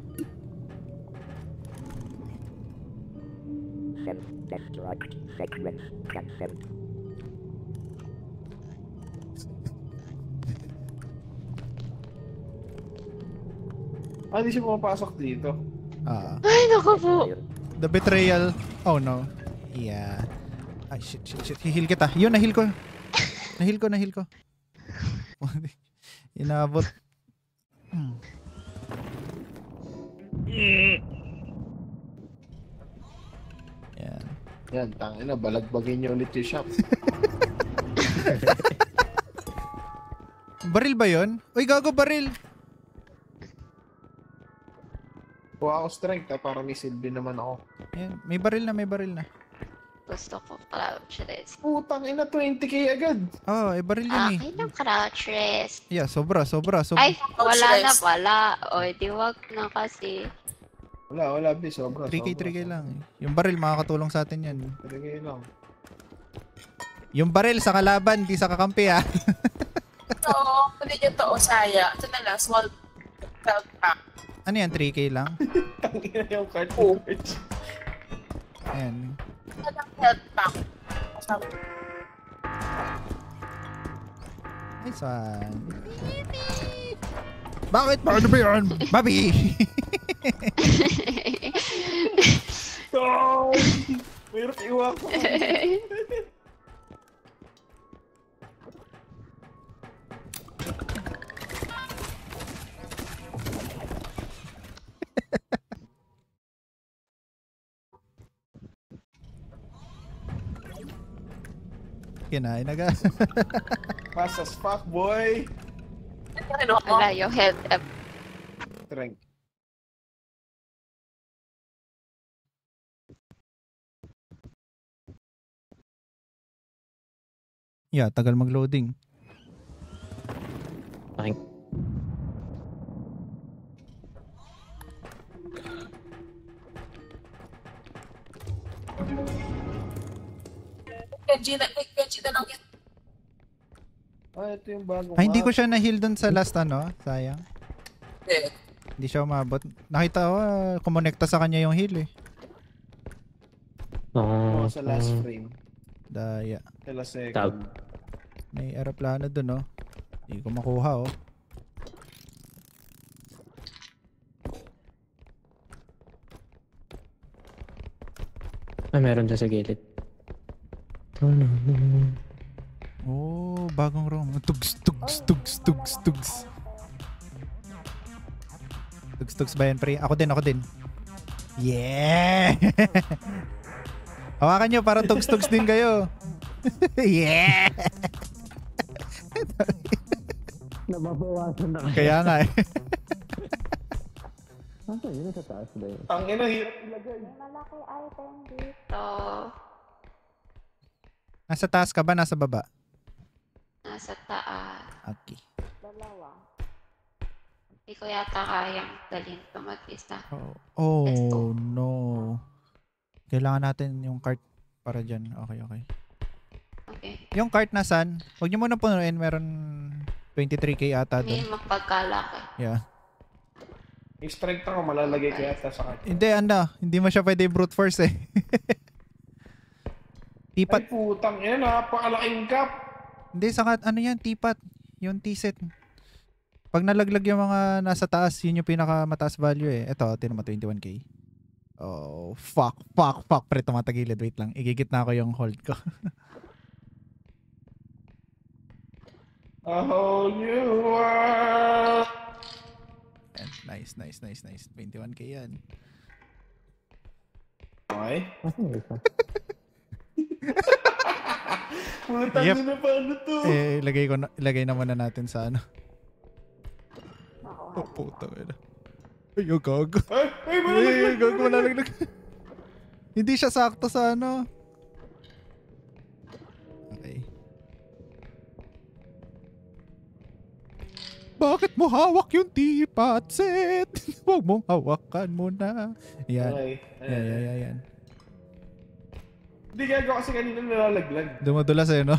Hindi siya pumapasok dito. Ah. Ay, naku po. The betrayal. Oh no. Yeah. Ay, shit. Hihil kita. Yun, nahil ko. Nahil ko. Inabot. Yan. Yan, tangina, balagbagin niyo ulit yung shop. Baril ba yun? Uy, gago, baril. Kuha ako strength para may silbi naman ako. Yan. May baril na. Gusto ko crouch rest. Putang ina, 20k agad. Oh, baril yun eh. Akin ang crouch rest. Yeah, sobra. Ay, wala na pala. O, di wag na kasi. Wala, B, sobra. 3k lang. Yung baril makakatulong sa atin yan. 3k lang. Yung baril sa kalaban, di sa kakampi ah. Oo, hindi nyo to, Osaya. Ito na lang, small crowd pack. Ano yan, 3k lang? Tangina yung cartridge. Ayan. Ito lang health pack. Nice one. Bakit? Ano ba yun? Babi! Oh! Mayroon iwa ko. Kinain agad. Fast as fuck, boy. Ano ako? Wala yung health up. Strength. Yeah, tagal mag-loading. Genji na lang yan. Ito yung bagong Ay, hindi ko siya na-heal dun sa last ano. Sayang. Eh, Hindi siya umabot. Nakita ko, kumonekta sa kanya yung heal eh. sa last frame. Daya. Sa last second. Tab. May aeroplano dun oh. Hindi ko makuha oh. Ay, meron siya sa gilid. Oh, bagong room. Tugs. Tugs ba yan, pre? Ako din. Yeah! Hawakan nyo, para tugs din kayo. Yeah! Nababawasan na kayo. Kaya nga eh. Yun sa taas ba yun? Ang ina, hirap ilagay. Malaki item dito. Nasa taas ka ba? Nasa baba? Nasa taas. Okay. Dalawa. Hindi ko yata kayang dalhin ito mag-isa. Oh no. Kailangan natin yung cart para dyan. Okay. Okay. Yung cart nasan? Huwag nyo muna punuin. Meron 23k ata Hindi doon. mapagkalaki. Yeah. Yung strength ako, malalagay ko yata sa kanya. Hindi mo siya pwede brute force eh. Tipat. Ay putang ina, napakalaking cup. Hindi, saka ano yan, tipat. Yung T-set. Pag nalaglag yung mga nasa taas, yun yung pinakamataas value eh. Ito, tinan mo 21k. Oh, fuck. Pre, tumatagilid. Wait lang. Igigit na ako yung hold ko. A whole new world. Nice. 21k yan. Okay. Yep. Putang ina, paano to? Ilagay na muna natin sa ano. Oh, puta ina. Ay, gago. Ay, gago, malalaglag. Hindi siya sakto sa ano. Okay. Bakit mo hawak yung teapot set? Huwag mong hawakan mo na. Yan. Okay. Yan. Hindi gago kasi kanina nalalaglag. Dumudulas eh, no?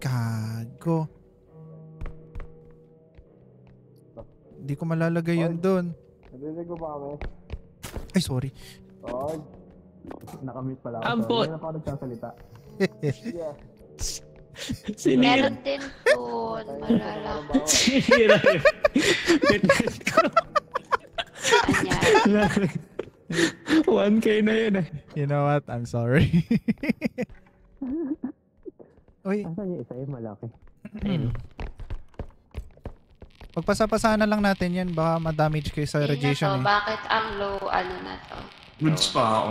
Gago. Hindi ko malalagay yun doon. Narinig mo ba kami? Ay, sorry. Oo. Nakamute pala ako. Ampo. Hindi na pa ako nagsasalita. Meron din doon. Malala. Sira yun. Anya. 1K na yun eh. You know what? I'm sorry. Uy. Asan yung isa yung malaki? Pagpasa-pasahan na lang natin yan. Baka ma-damage kayo sa radiation eh. Bakit ang low ano na to? Goods pa ako.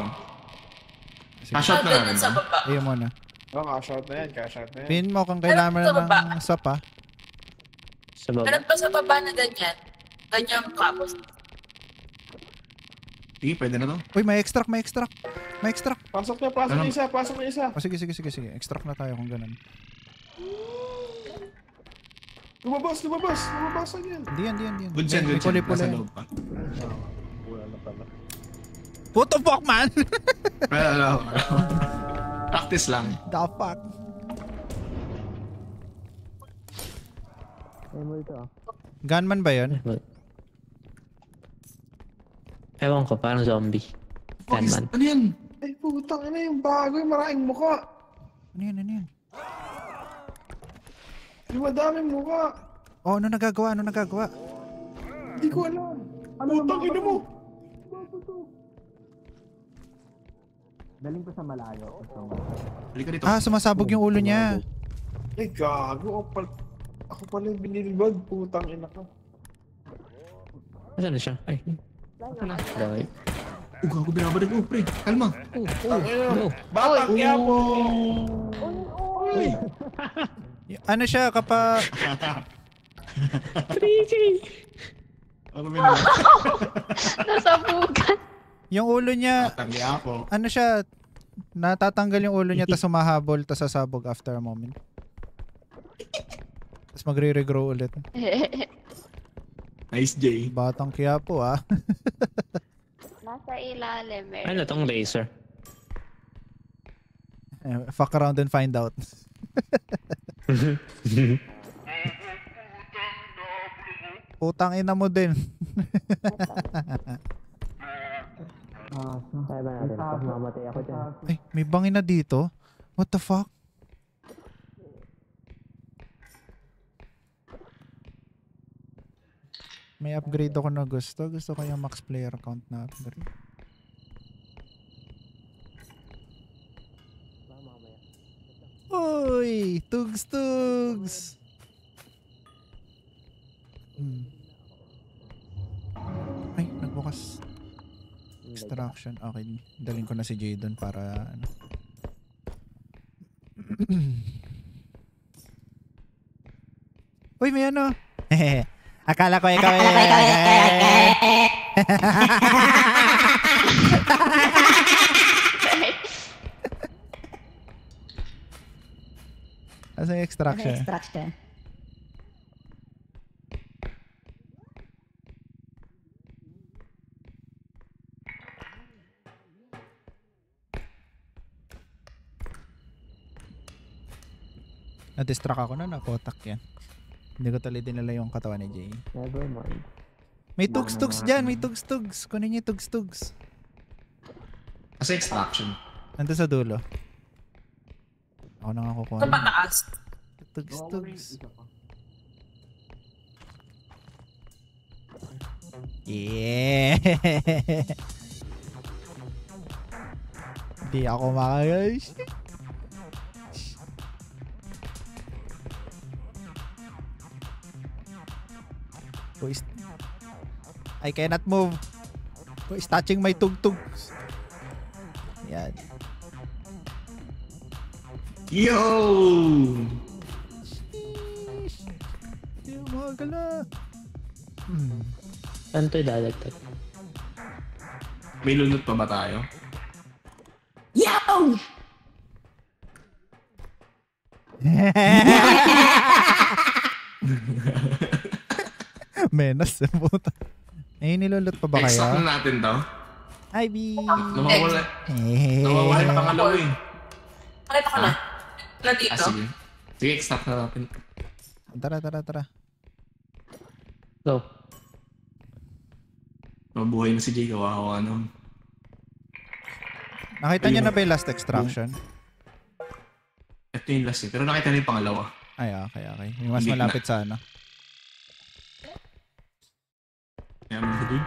Sige. Cash out na Doon namin. sa baba. Ayun muna. Oo, cash out na yan, cash out na yan. Pin mo kung kailangan mo Sa baba. na ng swap, ha? Sa baba. Meron pa sa baba na ganyan. Ganyan kapos. Sige, pwede na to. Uy, may extract. Pasok na isa. O sige. Extract na tayo kung ganun. Lumabas na yan. Hindi yan. Goods yan, May goods yan. kulay-pula Nasa yan. loob pa. What the fuck, man? Well, practice lang. The fuck? Ay mo ito ah. Gunman ba yun? Ewan ko, parang zombie. Gunman. Ano yan? Ay, putang ina yung bago yung maraming muka. Ano yan? Yung madaming muka. Oh, ano nagagawa? Hindi ko alam. Putang ina mo. Daling ko sa malayo. Halika dito. Ah, sumasabog yung ulo niya. Ay, gago. Ako pala yung binilibag. Putang ina ka. Asan na siya? Ay. Bakit? Gago, binabadag mo, pre. Kalma. Putang ina. Batang yapo. Uy! Ano siya kapag... 3K! Ano binabadag? Nasabugan. Yung ulo niya, Tatangya ako. ano siya, natatanggal yung ulo niya tas sumahabol tas sasabog after a moment. Tas magre-regrow ulit. Nice, Jay. Batang Quiapo ah. Nasa ilalim. Ano tong laser? Fuck around and find out. Putang ina mo din. Kaya ba natin? Pag mamatay ako dyan. Ay, may bangin na dito? What the fuck? May upgrade ako na gusto. Gusto ko yung max player count na upgrade. Uy! Tugs! Ay, nagbukas. Extraction. Okay, daling ko na si Jay doon para ano. Uy, may ano? Akala ko ikaw Asa yung extraction? Na-distract ako na, nakotak yan. Hindi ko tuloy dinala yung katawan ni Jay. Never mind. May tugs-tugs dyan, may tugs-tugs. Kunin niyo tugs-tugs. Kasi extraction. Nandun sa dulo. Ako na nga kukuha. Sa mataas. Tugs-tugs. Yeah! Di ako makagayos. I cannot move. Who is touching my tug-tugs? Yan. Yo! Yung mga gala. Saan ito idadagtag? May lunod pa ba tayo? Yo! Wow! Menas. Puta. Eh, nilulot pa ba Extract kayo? na natin to. Ivy! Nawawala. Nawawala yung pangalawa eh. Pakita ko na. Na dito. Sige. Sige, extract na natin. Tara. So, Mabuhay na si Jay, kawawa naman. Nakita niyo na ba yung last extraction? Ito yung last eh. Pero nakita na yung pangalawa. Ay, okay. Yung mas Hindi na. malapit sa ano. Kaya mo ba doon?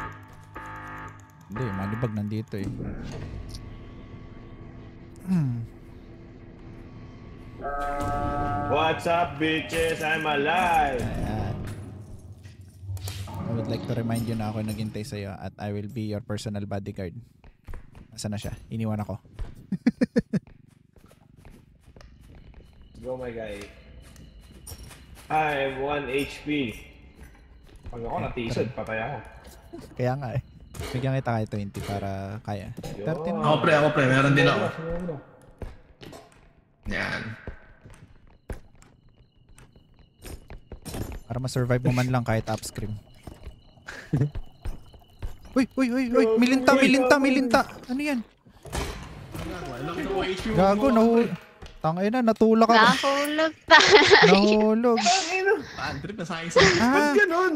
Hindi, malibag nandito eh. What's up, bitches? I'm alive! Ayan. I would like to remind you na ako naghintay sa'yo at I will be your personal bodyguard. Nasaan na siya? Iniwan ako. Go, my guy. I'm 1 HP. Pag ako natisod, patay ako. Kaya nga eh. Bigyan kita kahit 20 para kaya. 13 Ako pre. Meron din ako. Yan. Para ma-survive mo man lang kahit upscream. Uy! Milinta! Ano yan? Gago, tangay na, natulak ako. Nahulog tayo. Nahulog. Bad trip na sa akin. Ba't Ah, ganun?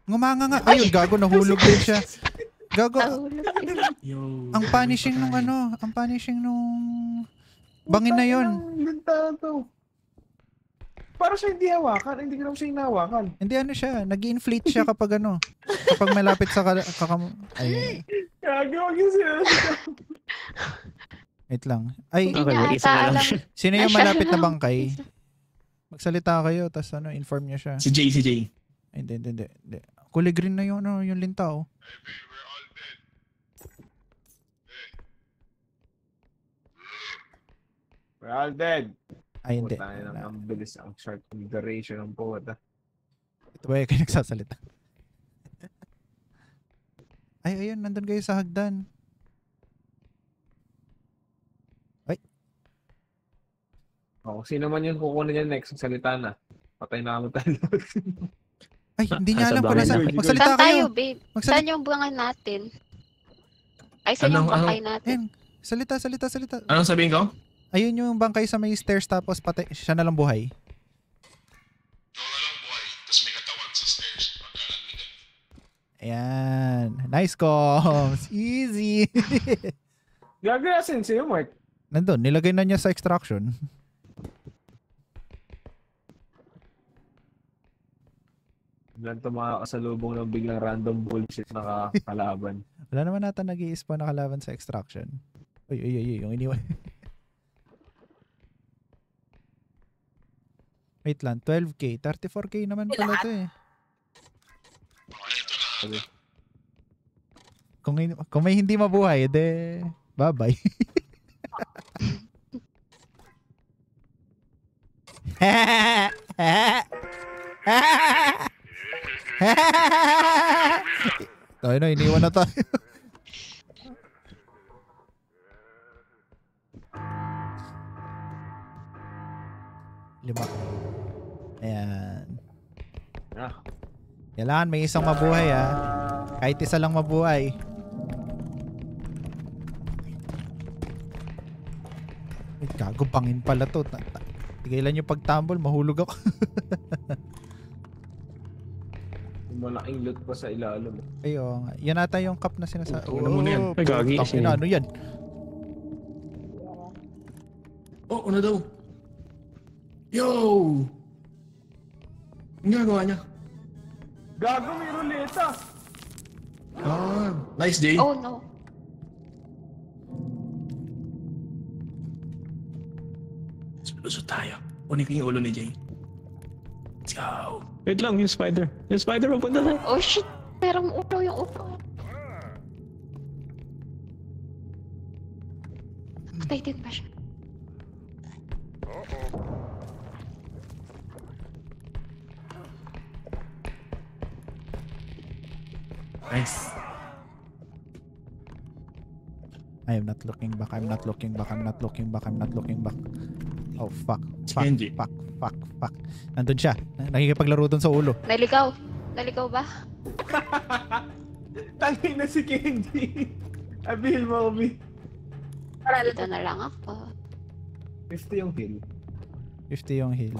ngumanga nga. Ayun, gago, nahulog din siya. Gago, Nahulog din. Yo. ang punishing nung bangin na yon. Bintahan to. Para siya hindi hawakan. Hindi ko naman siya hinahawakan. Hindi ano siya, nag-inflate siya kapag kapag malapit sa ay, Gagi, wag yung sinasabi. wait lang. Ay, okay, mag-isa na lang siya. sino yung malapit na bangkay? Magsalita kayo, tas inform niyo siya. Si Jay. Ay, hindi. Kulay green na yung linta oh. We're all dead. Ay, hindi. Tayo lang ang bilis ang short duration ng puwata. Ito ba yung kayo nagsasalita? Ay, ayun, nandun kayo sa hagdan. Ay, O, sino man yung kukunin niya next, salita na. Patay na kami tayo. ay, hindi niya alam kung Nasa nasa. bangin. Magsalita Saan tayo, kayo. babe? Magsalita. Saan yung bangay natin? Ay, saan yung Anong- bangay natin? Ayun, salita. Anong sabihin ko? Ayun yung bangkay sa may stairs tapos patay, siya na lang buhay. Ayan. Nice comms. Easy. Gagayasin sa'yo, Mark. Nandun, nilagay na niya sa extraction. Ilan ito mga kasalubong ng biglang random bullshit na kalaban. Wala naman nata nag-i-spawn na kalaban sa extraction. Uy, yung iniwan. Wait lang, 12k. 34k naman pala to eh. Kung may hindi mabuhay, de bye-bye. Tayo na, iniwan na tayo. Lima. Ayan. Ah. Kailangan may isang mabuhay ah. Kahit isa lang mabuhay. Ay, gago, bangin pala to. Tigilan yung pagtambol, mahulog ako. Malaking loot pa sa ilalim. Ayo, yan ata yung cup na sinasabi. Una muna yan. Ay, gagi, sino yan? Ano yan? Oh, una daw. Yo! Ang ginagawa niya? Gago, may ruleta! Ah, nice day. Oh, no. Lusot tayo. Kunin ko yung ulo ni Jay. Let's go. Wait lang, yung spider. Yung spider, mapunta na. Oh, shit. Merong ulo yung ulo. Patay din ba siya? Nice. I am not looking back. I'm not looking back. I'm not looking back. I'm not looking back. Oh, fuck. Fuck. Kenji. Fuck. Fuck. Fuck. Nandun siya. Nakikipaglaro dun sa ulo. Naligaw. Naligaw ba? Tangin na si Kenji. Abil mo, Obi. Dito na lang ako. 50 yung heal. 50 yung heal.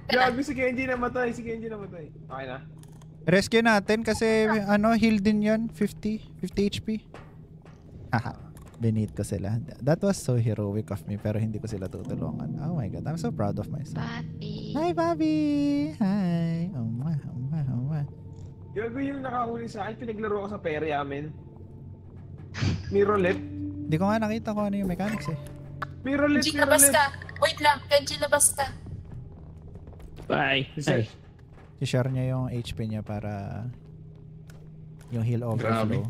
Grabe si Kenji namatay. Si Kenji namatay. Okay na. Rescue natin kasi heal din yun. 50 HP. Haha. Binit ko sila. That was so heroic of me pero hindi ko sila tutulungan. Oh my god. I'm so proud of myself. Papi. Hi, Bobby! Hi! Oh my. Gago yung nakahuli sa akin. Pinaglaro ko sa peri amin. May roulette. Hindi ko nga nakita kung ano yung mechanics eh. May roulette. Kenji, labas ka. Wait lang. Kenji, labas ka. Bye. Ay. I-share niya yung HP niya para yung heal overflow.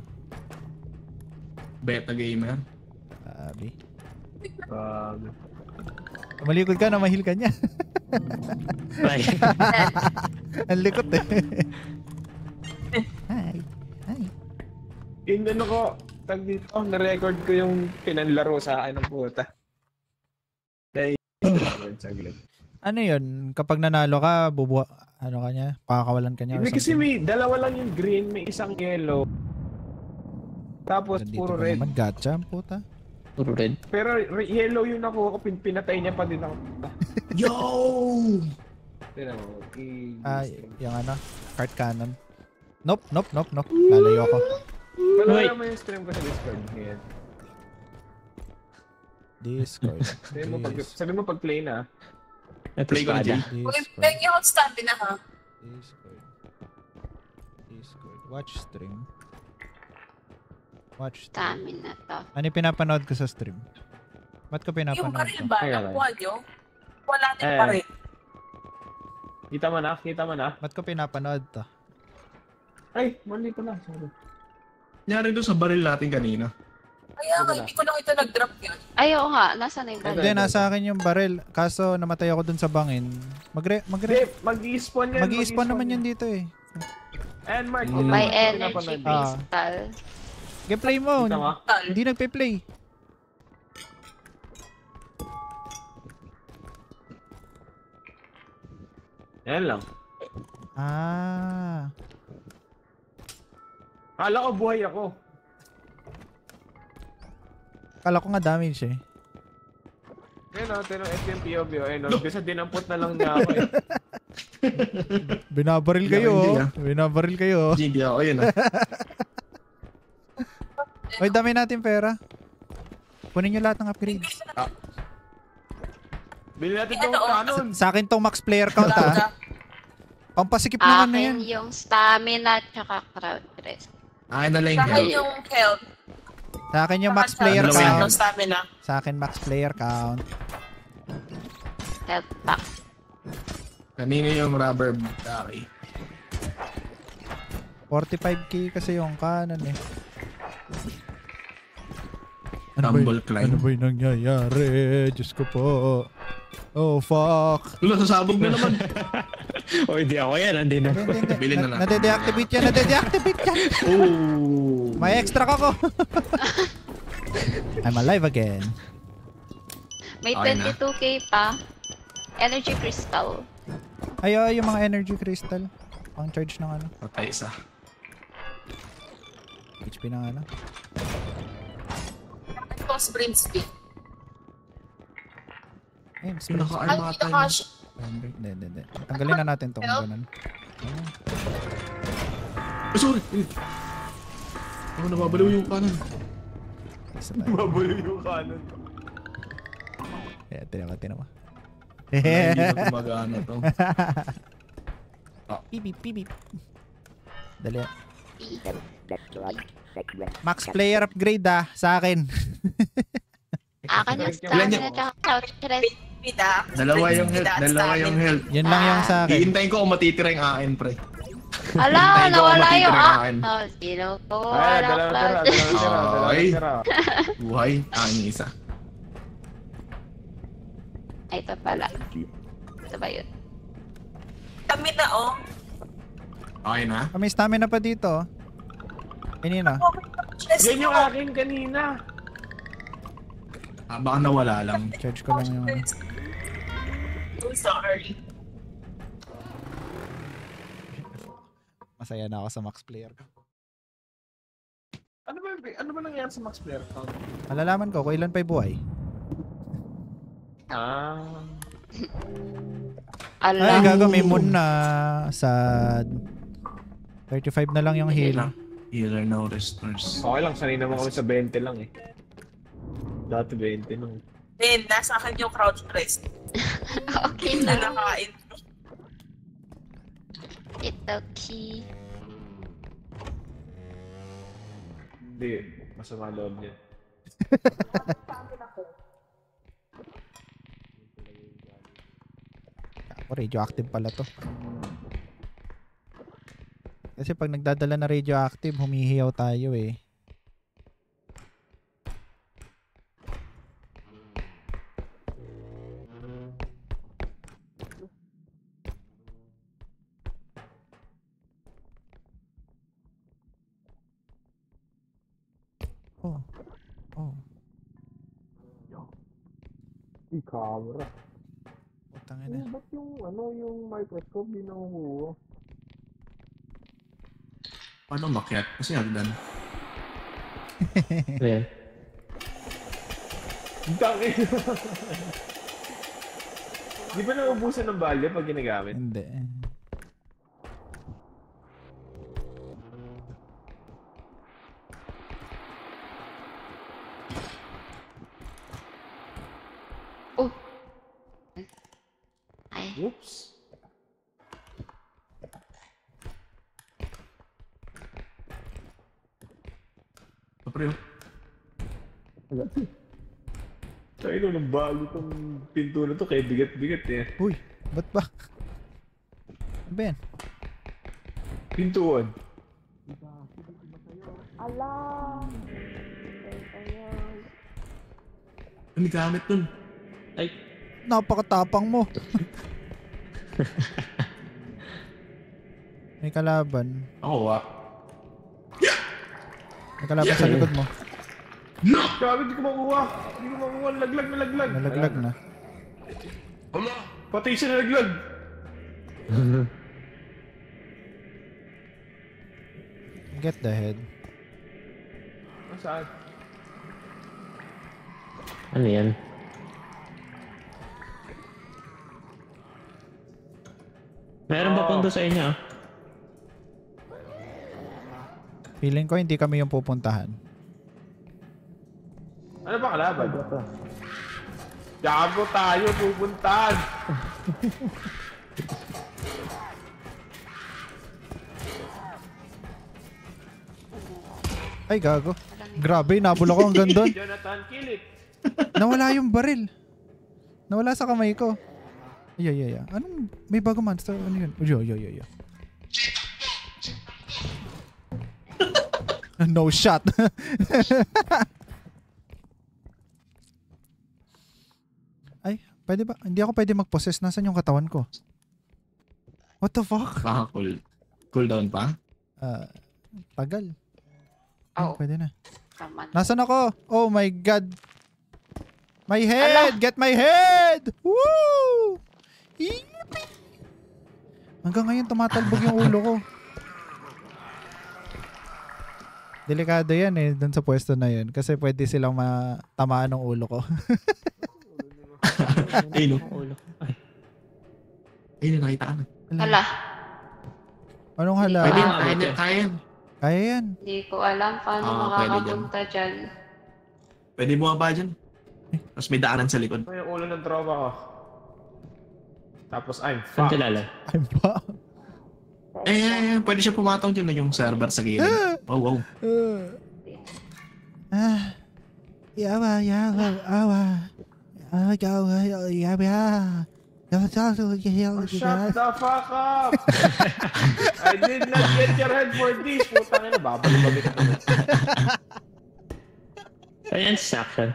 Beta gamer. Sabi. Grabe. Malikod ka na, mahil ka niya. Bye. Ang likot eh. Hi. Hi. Yung ano ko, tag dito, na-record ko yung pinanlaro sa akin ng puta. Dahil, saglit. Ano yun? Kapag nanalo ka, ano ka niya? Pakakawalan ka niya or Hindi kasi something? may dalawa lang yung green, may isang yellow. Tapos Nandito puro pa red. naman, gacha, ang puta. Puro red. Pero yellow yung nakuha ko, pinatay niya pa din ako. Yo! Tignan mo, Yung ano, card cannon. Nope. Lalayo ako. Malala mo yung stream ko sa Discord. Ngayon. Discord. Sabi mo pag play na. Ito Play ko na, espada. Jay. Uy, pengi ako stamina ha. Discord. Watch stream. Stamina to. Ano yung pinapanood ko sa stream? Ba't ko Yung pinapanood baril ko? ba? Kaya Nakuha nyo? Wala din Eh. baril. Kita mo na. Ba't ko pinapanood to? Ay, mali ko na. Sorry. Nangyari doon sa baril natin kanina. Kaya nga, hindi ko lang ito nag-drop yun. Ay, oo nga. Nasaan na yung Ito, balik? Hindi, nasa akin yung baril. Kaso namatay ako dun sa bangin. Hindi, mag-i-spawn yan. Mag-i-spawn naman yun dito eh. And Mark, May energy crystal. Gameplay mo. Kita mo? Hindi nagpe-play. Yan lang. Ah. Kala ko buhay ako. Kala ko nga damage eh. Ayun o, ito yung POV o. Ayun o, kasi dinampot na lang niya ako eh. Binabaril kayo Hindi, oh. Binabaril kayo oh. Hindi ako, yun ah. Oy, dami natin pera. Kunin nyo lahat ng upgrades. Bili natin itong cannon. Sa akin tong max player count Wala ah. ka. Pampasikip naman na yan. Akin yung stamina tsaka crowd rest. Akin na lang yung Sa akin health. yung health. Sa akin yung max player Dalawa Sa count. stamina. Sa akin max player count. Health pack. Kanina yung rubber ducky. 45k kasi yung kanan eh. Tumble climb. Ano ba yung nangyayari? Diyos ko po. Oh, fuck. Wala, sasabog na naman. O hindi ako yan. Hindi na. Hindi. Bili na lang. Nade-deactivate yan. Nade-deactivate yan. Oh. May extra ko. I'm alive again. May Okay na. 22k pa. Energy crystal. Ayo, yung mga energy crystal. Pang charge ng ano. Patay isa. HP ng ano. Boss Brimsby. Ayun, Yung naka-arm Ay, ata naka-sh... Hindi. Tanggalin na natin tong ganun. Oh, sorry. Ako nababaliw yung kanan. Isa tayo. Mabulo yung cannon. Yeah, tinawa. Hindi na gumagana to. Pipip. Dali. Max player upgrade sa akin. Akin yung stamina tsaka crowd rest. Bida. Dalawa yung health. Yun lang yung sa akin. Iintayin ko kung matitira yung akin, pre. Ala, Hintayin ko nawala matitira yung yung akin. Sino ko? Ay, Wala dalawa cloud. tira. Buhay, aking isa. Ay, ito pala. Ito ba yun? Kami na oh. Okay na? May stamina pa dito. Kanina. Yan yung akin kanina. Baka nawala lang. Charge ko lang yung... I'm sorry. Masaya na ako sa max player ko. Ano ba nangyari sa max player count? Malalaman ko kung ilan pa yung buhay. Ay, Ala. gago, may moon na sad. 35 na lang yung heal. Healer no restores. Okay lang, sanay naman kami sa 20 lang eh. Dati 20 nung. Then, nasa akin yung crouch rest. Okay Na lang. nakain. It's okay. Hindi, masama loob niya. Ako, radioactive pala to. Kasi pag nagdadala na radioactive, humihiyaw tayo eh. Oh. Oh. Yung camera. Putang ina. Ba't yung microscope di nakukuha? Paano makyat? Kasi hagdan. Ayan. Dangin. Di ba naubusan ng value pag ginagamit? Hindi. Oh. Ay. Oops. Kapre, Kaya nung bago tong pinto na to, kaya bigat-bigat eh. Uy, ba't ba? Ano ba yan? Pintuan. ano gamit nun? Ay, Napakatapang mo. May kalaban. Ako May kalaban sa likod mo. Grabe, di ko makuha. Di ko makuha. Laglag na laglag. Nalaglag na. Wala! Pati siya nalaglag. Get the head. Saan? ano yan? Meron ba punto sa inyo? Feeling ko hindi kami yung pupuntahan. Ano ba kalaban? Gago tayo, pupuntahan. Ay, gago. Grabe, nabula ko hanggang doon. Jonathan, kill it. Nawala yung baril. Nawala sa kamay ko. Ay. Anong, may bagong monster? Ano yun? Ay. No shot. Ay, pwede ba? Hindi ako pwede mag-possess. Nasaan yung katawan ko? What the fuck? Baka cooldown pa? Tagal. Oh. Pwede na. Naman. Nasaan ako? Oh my god. My head! Ala! Get my head! Woo! Yippee! Hanggang ngayon tumatalbog yung ulo ko. Delikado yan eh, dun sa pwesto na yun. Kasi pwede silang matamaan ng ulo ko. Ay, no. Ulo. Ay. Ay, nakita ka na. Ala. Anong hala? Pwede, Ah. kaya yan. Kaya yan. Hindi ko alam paano Pwede makakapunta dyan. Pwede bumaba dyan. Tapos may daanan sa likod. Ito yung ulo ng tropa ko. Tapos I'm Saan fucked. kilala? I'm ba? Pwede siya pumatong dyan na yung server sa gilid. Wow. Yawa. Shut the fuck up! I did not get your head for this. Putang ina, babalik ka naman. Ayan, saction.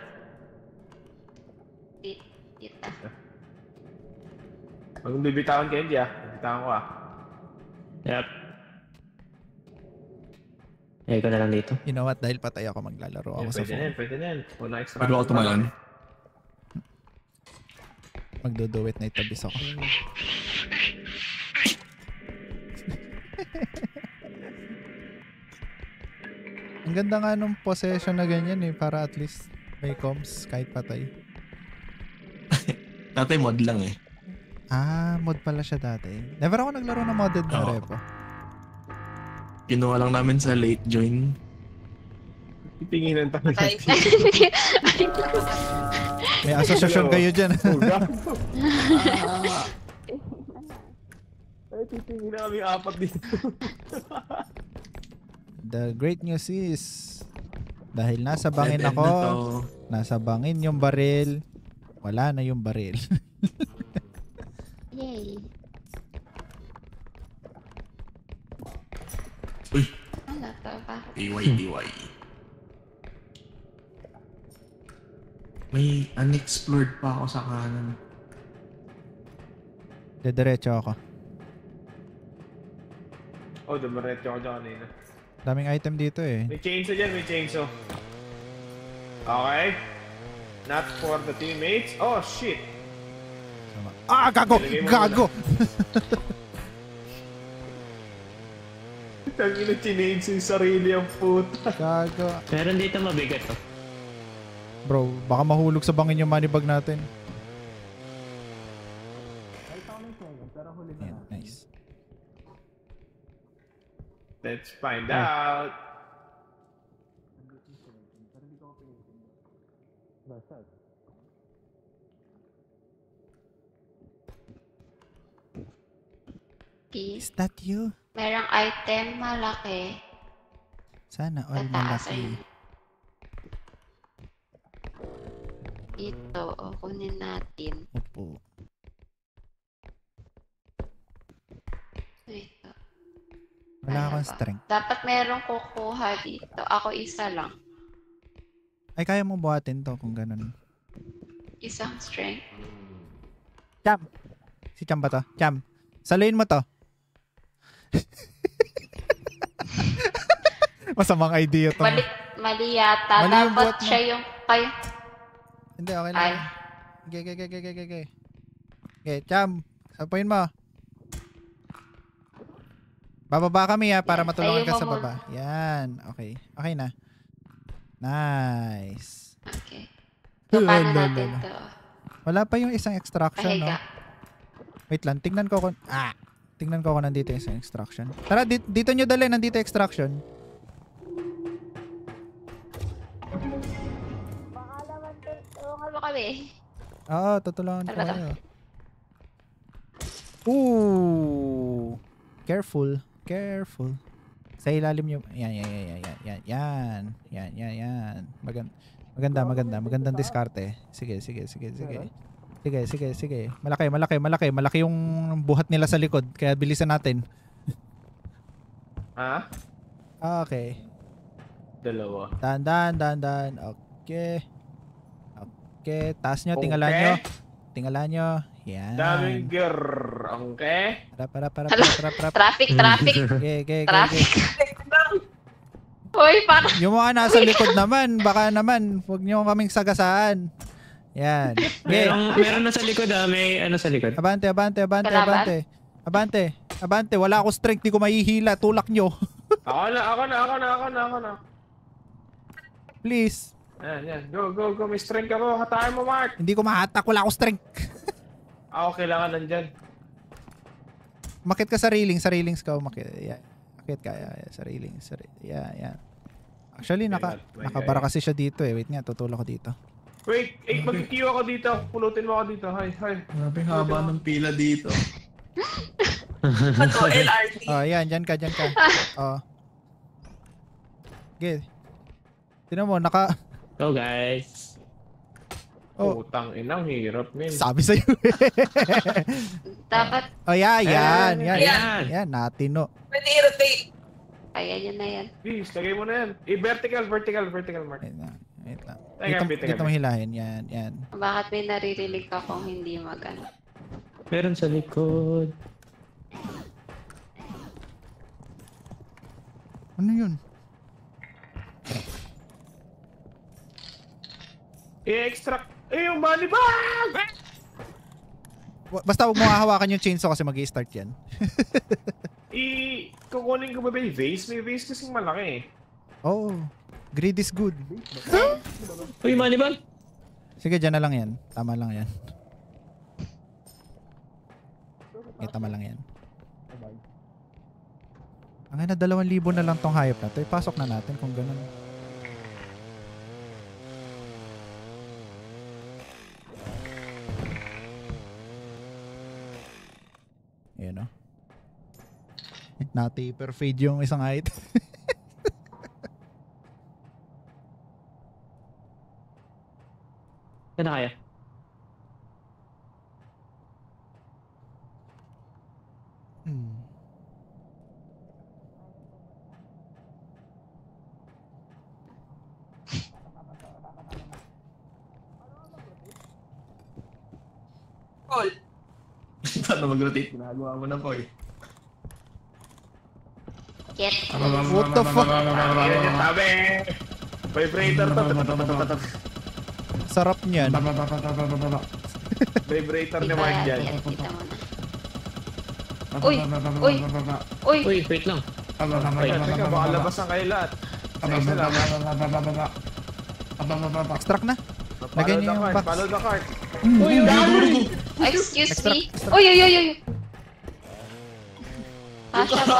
Dita. Huwag mong bibitawan ka, hindi ah. Bibitawan ko ah. Yep. Lagay ko na lang dito. You know what? Dahil patay ako, maglalaro ako sa Pwede na phone. yan, pwede na yan. Una extra. Pwede ako tumayon. Magduduwit na itabis ako. Ang ganda nga nung possession na ganyan eh, para at least may comms kahit patay. Dati mod lang eh. Ah, mod pala siya dati. Never ako naglaro ng modded na Oo. repo. Kinuha lang namin sa late join. Titinginan tayo. Patay. May asosasyon kayo dyan. Ay, titingin na kami apat dito. The great news is, dahil nasa bangin Dead end ako, na to. nasa bangin yung baril, wala na yung baril. Yay. Uy, Ano to ba? TY. May unexplored pa ako sa kanan. Dediretso ako. Oh, dumaretso ako dyan kanina. Daming item dito eh. May chainsaw dyan, may chainsaw. Okay. Not for the teammates. Oh, shit. Ah, gago! Ilagay mo Gago! Tangin na chinage yung sarili ang puta. Gago. Meron dito mabigat to. Bro, baka mahulog sa bangin yung money bag natin. Ayan, nice. Let's find out. Is that you? Merong item malaki. Sana all Tataas malaki. ayun. Ito, o kunin natin. Opo. Ito. Wala Kaya akong ba? strength. Dapat merong kukuha dito. Ako isa lang. Ay, kaya mo buhatin to kung ganun. Isang strength. Cham! Si Cham ba to? Cham! Saluin mo to. Masamang idea to. Mali yata. Mali yung buhat Dapat mo. siya yung kayo. Hindi, okay Ay. lang. Okay, Cham. Sapuin mo. Bababa kami ha, para Yan, matulungan tayo ka mo sa baba. Yan. Okay. Okay na. Nice. Okay. So, paano Lala. natin to? Wala pa yung isang extraction, no? Pahiga. Wait lang, tingnan ko kung... Tingnan ko kung nandito yung isang extraction. Tara, dito nyo dali, nandito extraction. Baka naman tulungan mo kami. Oo, tutulungan ko Talaga? kayo. Ooh! Careful. Careful. Sa ilalim nyo. Yan. Magandang diskarte. Sige. Malaki yung buhat nila sa likod. Kaya bilisan natin. Ha? Okay. Dalawa. Dahan. Okay. Taas nyo, tingala Okay. nyo. Tingala nyo. Yan. Daming okay? Para. Traffic. Okay. Traffic. Uy, parang... Yung mga nasa likod naman, baka naman, huwag nyo kaming sagasaan. Yan. Okay. Meron na sa likod may ano sa likod. Abante. Kalaban? Abante. Wala ako strength, di ko mahihila. Tulak nyo. Ako na. Please. Yan. Go. May strength ako. Hatayin mo, Mark. Hindi ko mahatak, wala ako strength. Ako kailangan nandyan. Makit ka sa railings ka. Makit ka. Sa railings. Yan. Actually, nakabara kasi siya dito eh. Wait nga, tutulak ko dito. Wait, mag-queue ako dito. Pulutin mo ako dito. Hi. Grabe haba ng pila dito. Pag LRT. Oh, yan. Dyan ka. Oh. Okay. Tinan mo, Go guys. Oh. Putang inang hirap, men. Sabi sa'yo. Dapat... Oh, yan. Ayan. Natino. Pwede i-rotate. Kaya yun na yan. Please, lagay mo na yan. Vertical, Mark. Wait lang. Teka, Dito mo hilahin. Yan. Bakit may naririnig ka kung hindi magano? Meron sa likod. Ano yun? I-extract. Yung money bag! Basta huwag mo hahawakan yung chainsaw kasi mag-i-start yan. Kukunin ko ba yung vase? May vase kasing malaki eh. Oh, greed is good. Uy, money bag! Sige, dyan na lang yan. Tama lang yan. Okay, tama lang yan. Ang na 2,000 na lang tong hayop na to. Ipasok na natin kung ganun. Ayan o. Na-taper fade yung isang height. Yan na kaya. Call. Paano mag-rotate? Ginagawa mo na po eh. Get. What the fuck? Yan yung tabi! Vibrator to. Sarap niyan. Vibrator ni Kita, Mark dyan. kita mo na. Uy! Uy! Uy! Uy, wait lang. Teka, baka labas ang kayo lahat. Isa lang. Extract na. Lagay niyo yung box. Follow the cart. Uy, uy! Excuse me. Uy, uy, uy, uy. Kasha ba?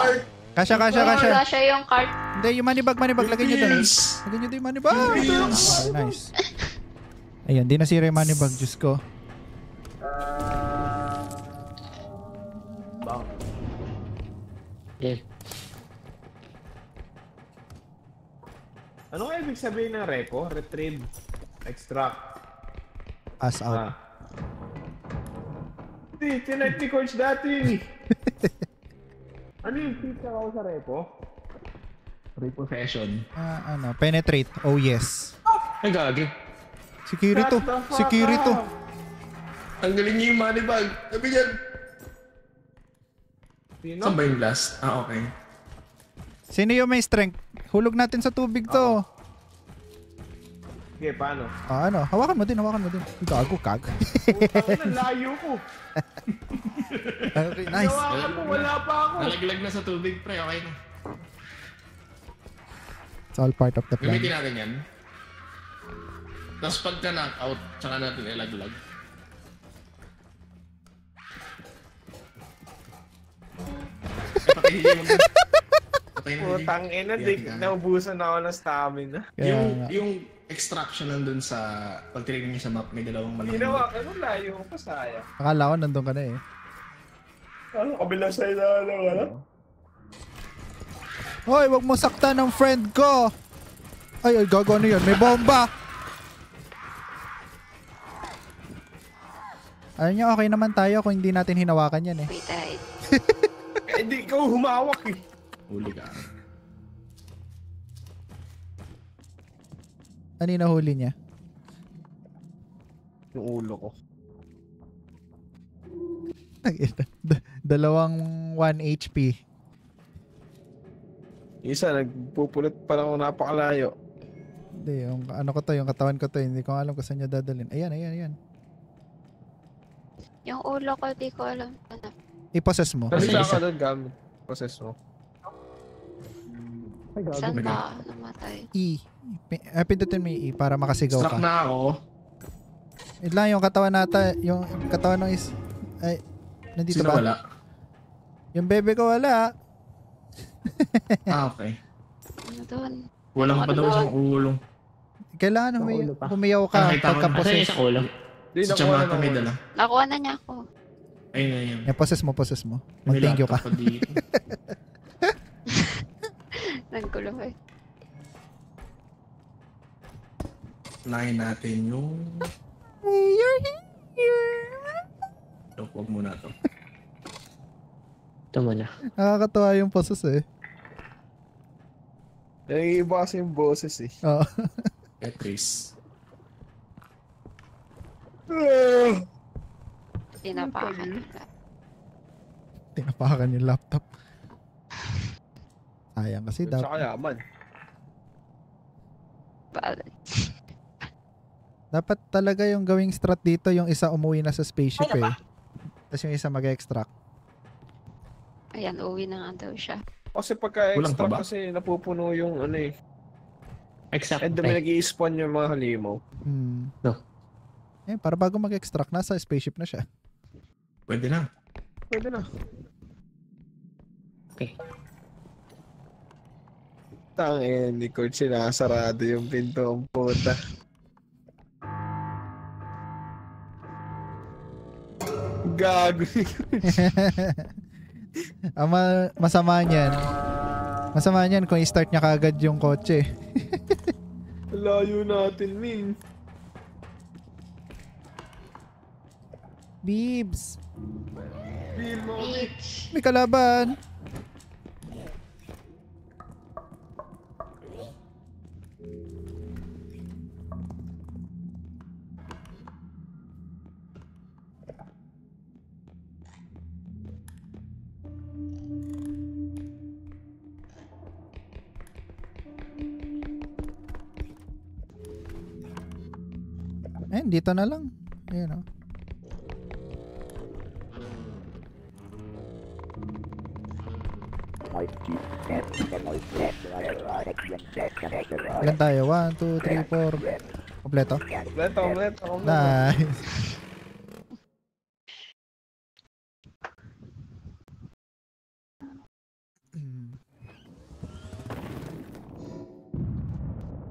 Kasha. Kasha yung cart. Hindi, yung money bag. Lagay niyo doon. Lagay niyo doon yung money bag. Okay, nice. Ayun, di nasira yung money bag. Diyos ko. Yeah. Ano nga ibig sabihin ng repo? Retrieve. Extract. Pass out. Hindi, tinight ni Coach dati. Ano yung pizza ako sa repo? Repossession. Penetrate. Oh yes. Ay, gagi. Si Kirito. Shut the fuck Si Kirito. up. Tanggalin niyo yung money bag. Sabi niyan. Sino? Saan ba yung last? Ah, okay. Sino yung may strength? Hulog natin sa tubig to. Okay, paano? Hawakan mo din. Gago, kag. Putang na, layo ko. Okay, nice. Nawakan mo, wala pa ako. Nalaglag na sa tubig, pre. Okay na. It's all part of the plan. Gamitin natin yan. Tapos pagka knock-out, tsaka natin ilaglag. Patayin mo. Patayin mo. Putang ina, naubusan ako ng stamina. Yung extraction nandun sa pag tinignan niyo sa map, may dalawang malaking. Ginawa ka nung layo ko pa sayang. Akala ko nandun ka na eh. Ano, kabila sa'yo na ano? Hoy, wag mo saktan ng friend ko. Ay, gago ano yun? May bomba. Alam niyo, okay naman tayo kung hindi natin hinawakan yan eh. We died. Hindi ikaw humawak eh. Huli ka. Ano yung nahuli niya? Yung ulo ko. Dalawang 1 HP. Isa, nagpupulot pa lang ako napakalayo. Hindi, yung ano ko to, yung katawan ko to, hindi ko alam kung saan niya dadalhin. Ayan. Yung ulo ko, di ko alam. Ano? I-possess mo. Kasi Isa. ka doon gamit. Process mo. Saan ba namatay? Pindutin mo yung E para makasigaw Struck ka. na ako. Ito lang yung katawan nata, yung katawan ng ay, nandito Sino ba? wala? Yung bebe ko wala. Ah, okay. Ano doon? Walang pa daw isang ulo. Kailangan ulo pa. humiyaw ka Nakita ko na. Asan pagka-possess. yung isang ulo? Di, Sa nakuha chamata na may ako. dala. Nakuha na niya ako. Ayun na yun. Yeah, possess mo. May Mag-thank you ka. laptop pa dito. Nagkulo eh. Unahin natin yung... You're here. Huwag muna to. Ito mo na. Nakakatawa yung possess eh. Iba kasi yung boses eh. Oo. Tetris. Tinapakan nila. Tinapakan yung laptop. Sayang kasi Sa dapat. kayaman. Balance. Dapat talaga yung gawing strat dito, yung isa umuwi na sa spaceship eh. Tapos yung isa mag-extract. Ayan, uwi na nga daw siya. Kasi pagka Kulang pa extra ba? kasi napupuno yung ano eh. Exact. And dumi nag-i-spawn yung mga halimaw. No. Eh, para bago mag-extract, nasa spaceship na siya. Pwede na. Pwede na. Okay. Tangin, ni Coach sinasarado yung pinto ang puta. Gago ni Coach. Masama niyan. Masama niyan kung i-start niya kagad yung kotse. Layo natin, min. Bibs, Feel mo kami. Bitch. may kalaban. Dito na lang. Ayun, oh. Ilan tayo? 1, 2, 3, 4. Kompleto? Kompleto. Nice.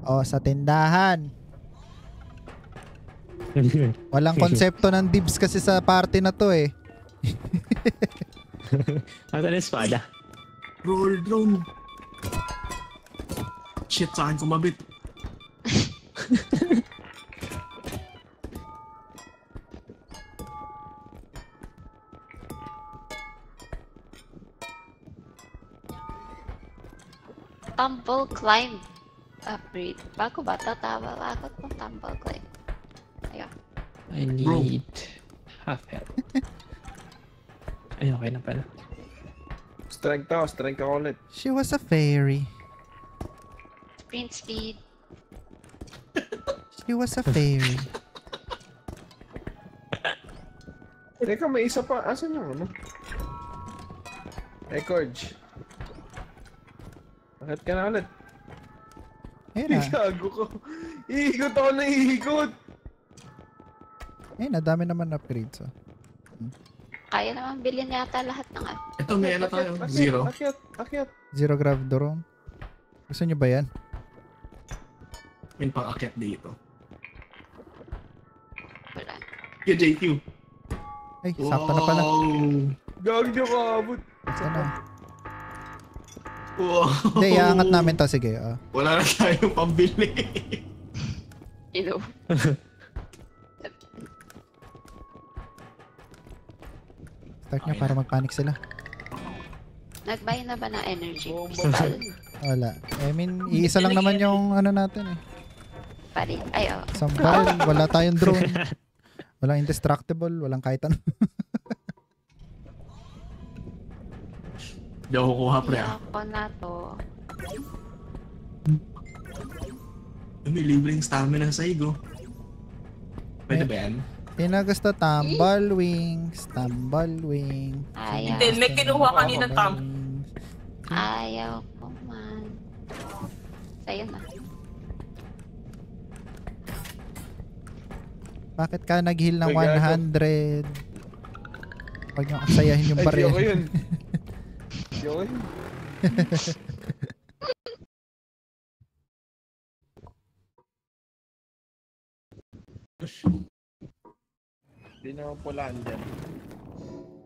Oh, sa tindahan. Walang konsepto ng dibs kasi sa party na to eh. Ano na espada? Roll drone. Shit, sa akin kumabit. Tumble climb upgrade. Bago ba ito? Tama ba ako ng tumble climb? Ayun. I need half health. Ay, okay na pala. Strength ako ulit. She was a fairy. Sprint speed. She was a fairy. Teka, may isa pa. Asan yung ano? Records. Bakit ka na ulit? Ayun na. Gago ko. Iikot ako na iikot. Ayun na, dami naman upgrades. Oh. Kaya naman bilhin yata lahat ng ano. Ito, may ano tayo. Akyat, Zero. Akyat. Zero Gravdorong. Gusto niyo ba yan? May pang-akyat dito. Wala. Yung JQ. Ay, sakto na pala. Gago niyo ka abot. Ano? Wow. Hindi, iangat namin to. Sige. Oh. Wala na tayong pambili. Ino. Start nyo para mag-panic sila. Nag-buy na ba ng energy Bomba. crystal? Wala. I mean, iisa lang naman yung ano natin eh. Pari. Ay, oh. Sambal, wala tayong drone. Walang indestructible, walang kahit ano. Hindi ako kukuha, pre. Hindi ako na to. May libreng stamina sa igo. Pwede ba yan? Gusto tumble wing. Ayaw. Hindi, may kinuha kanina tam. Ayaw ko man. Sa'yo na. Bakit ka nag-heal ng Ay, gago. 100? Huwag nyo aksayahin yung Ay, baril. di ako yun. Di ako yun. Hindi naman pulaan dyan.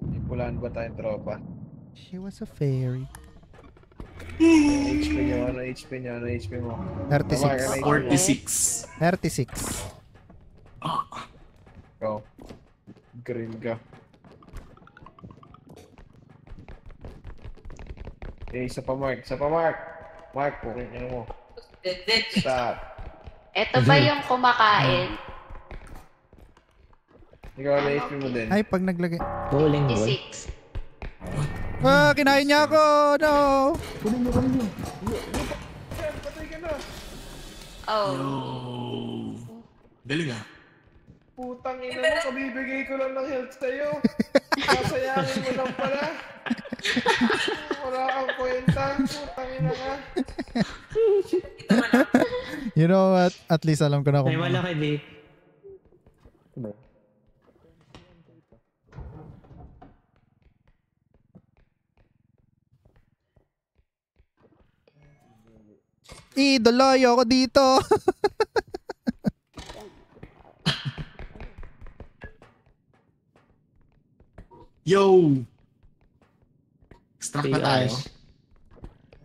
May pulaan ba tayong tropa? She was a fairy. HP nyo, ano HP mo? 36. 46. 36. Ikaw. Green ka. Isa pa Mark. Mark, pukin nyo mo. Stop. Ito ba yung kumakain? Ikaw na HP mo din. Ay, pag naglagay. Bowling ball. 56. Ah, kinain niya ako! No! Patay ka na. Oh. Oh. Galing ah. Putang ina mo, kabibigay ko lang ng health sa'yo. Sasayangin mo lang pala. Wala kang kwenta. Putang ina ka. You know what? At least alam ko na kung... May malaki di. Idoloy ako dito. Yo! Extract na tayo.